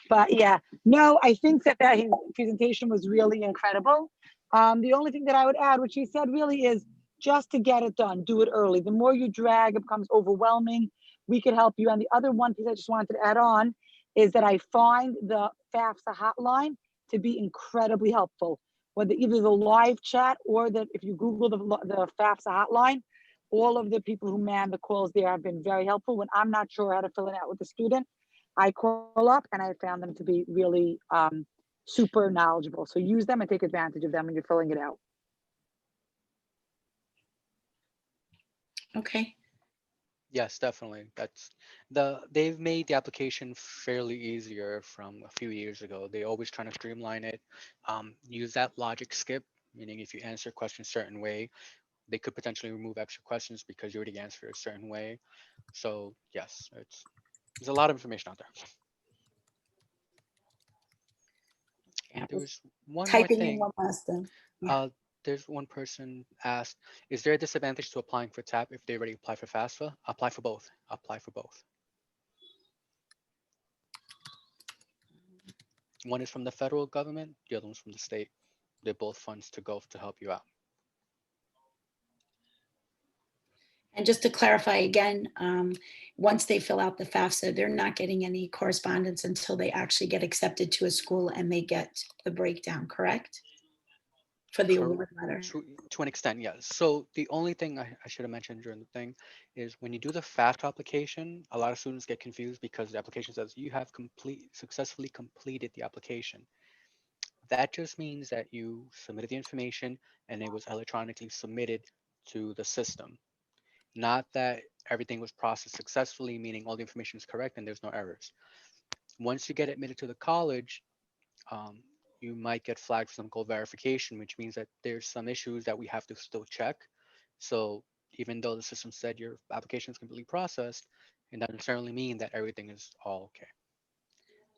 C: But yeah, no, I think that his presentation was really incredible. The only thing that I would add, which he said really is just to get it done, do it early. The more you drag, it becomes overwhelming. We could help you. And the other one piece I just wanted to add on is that I find the FAFSA hotline to be incredibly helpful. Whether either the live chat or that if you Google the FAFSA hotline, all of the people who man the calls there have been very helpful. When I'm not sure how to fill it out with the student, I call up and I found them to be really super knowledgeable. So use them and take advantage of them when you're filling it out.
B: Okay.
A: Yes, definitely. They've made the application fairly easier from a few years ago. They always trying to streamline it. Use that logic skip, meaning if you answer a question a certain way, they could potentially remove extra questions because you already answered a certain way. So yes, there's a lot of information out there.
B: Okay, I
A: There
B: was
A: was one more
B: typing in
A: thing.
B: one last thing. Yeah.
A: There's one person asked, is there a disadvantage to applying for TAP if they already apply for FAFSA? Apply for both. Apply for both. One is from the federal government, the other one's from the state. They're both funds to go to help you out.
B: And just to clarify again, once they fill out the FAFSA, they're not getting any correspondence until they actually get accepted to a school and they get the breakdown, correct? For the
A: Cor-
B: award letter.
A: to an extent, yes. So the only thing I should have mentioned during the thing is when you do the FAFSA application, a lot of students get confused because the application says you have successfully completed the application. That just means that you submitted the information and it was electronically submitted to the system. Not that everything was processed successfully, meaning all the information is correct and there's no errors. Once you get admitted to the college, um, you might get flagged for something called verification, which means that there's some issues that we have to still check. So even though the system said your application is completely processed, it doesn't necessarily mean that everything is all okay.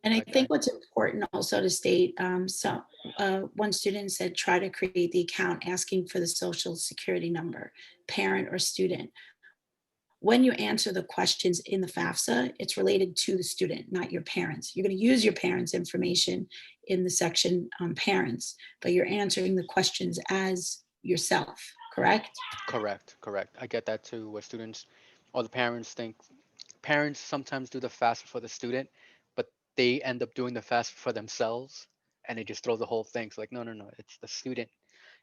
B: And I
A: Okay.
B: think what's important also to state, one student said, try to create the account asking for the social security number, parent or student. When you answer the questions in the FAFSA, it's related to the student, not your parents. You're going to use your parents' information in the section parents, but you're answering the questions as yourself, correct?
A: Correct, correct. I get that too, where students or the parents think parents sometimes do the FAFSA for the student, but they end up doing the FAFSA for themselves and they just throw the whole thing. So like, no, no, no, it's the student.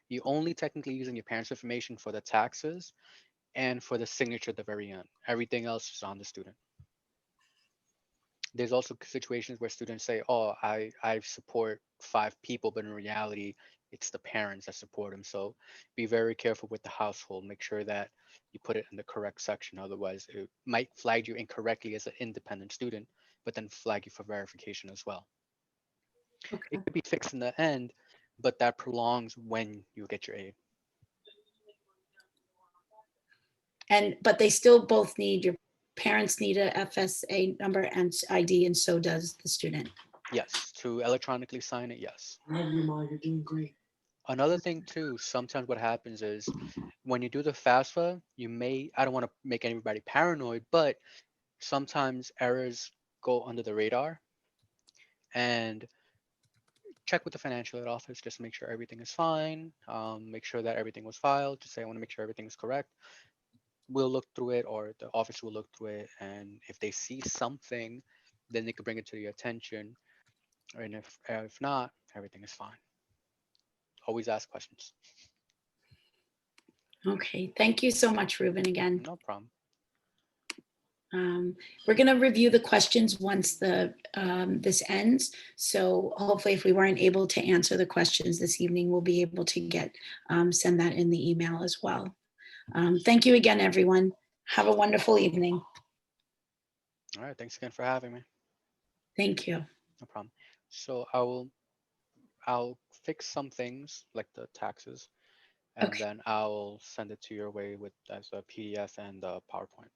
A: You only technically using your parents' information for the taxes and for the signature at the very end. Everything else is on the student. There's also situations where students say, "Oh, I support 5 people," but in reality, it's the parents that support them. So be very careful with the household. Make sure that you put it in the correct section. Otherwise, it might flag you incorrectly as an independent student, but then flag you for verification as well. It
B: Okay.
A: could be fixed in the end, but that prolongs when you get your aid.
B: But they still both need, your parents need a FSA number and ID, and so does the student.
A: Yes, to electronically sign it, yes.
D: Love you, Ma. You're doing great.
A: Another thing too, sometimes what happens is when you do the FAFSA, you may, I don't want to make anybody paranoid, but sometimes errors go under the radar and check with the financial aid office just to make sure everything is fine. Make sure that everything was filed. Just say, I want to make sure everything is correct. We'll look through it or the office will look through it. And if they see something, then they could bring it to your attention. And if not, everything is fine. Always ask questions.
B: Okay, thank you so much, Ruben, again.
A: No problem.
B: We're going to review the questions once this ends. So hopefully if we weren't able to answer the questions this evening, we'll be able to send that in the email as well. Thank you again, everyone. Have a wonderful evening.
A: All right. Thanks again for having me.
B: Thank you.
A: No problem. So I'll fix some things like the taxes, and
B: Okay.
A: then I'll send it to your way with as a PDF and a PowerPoint.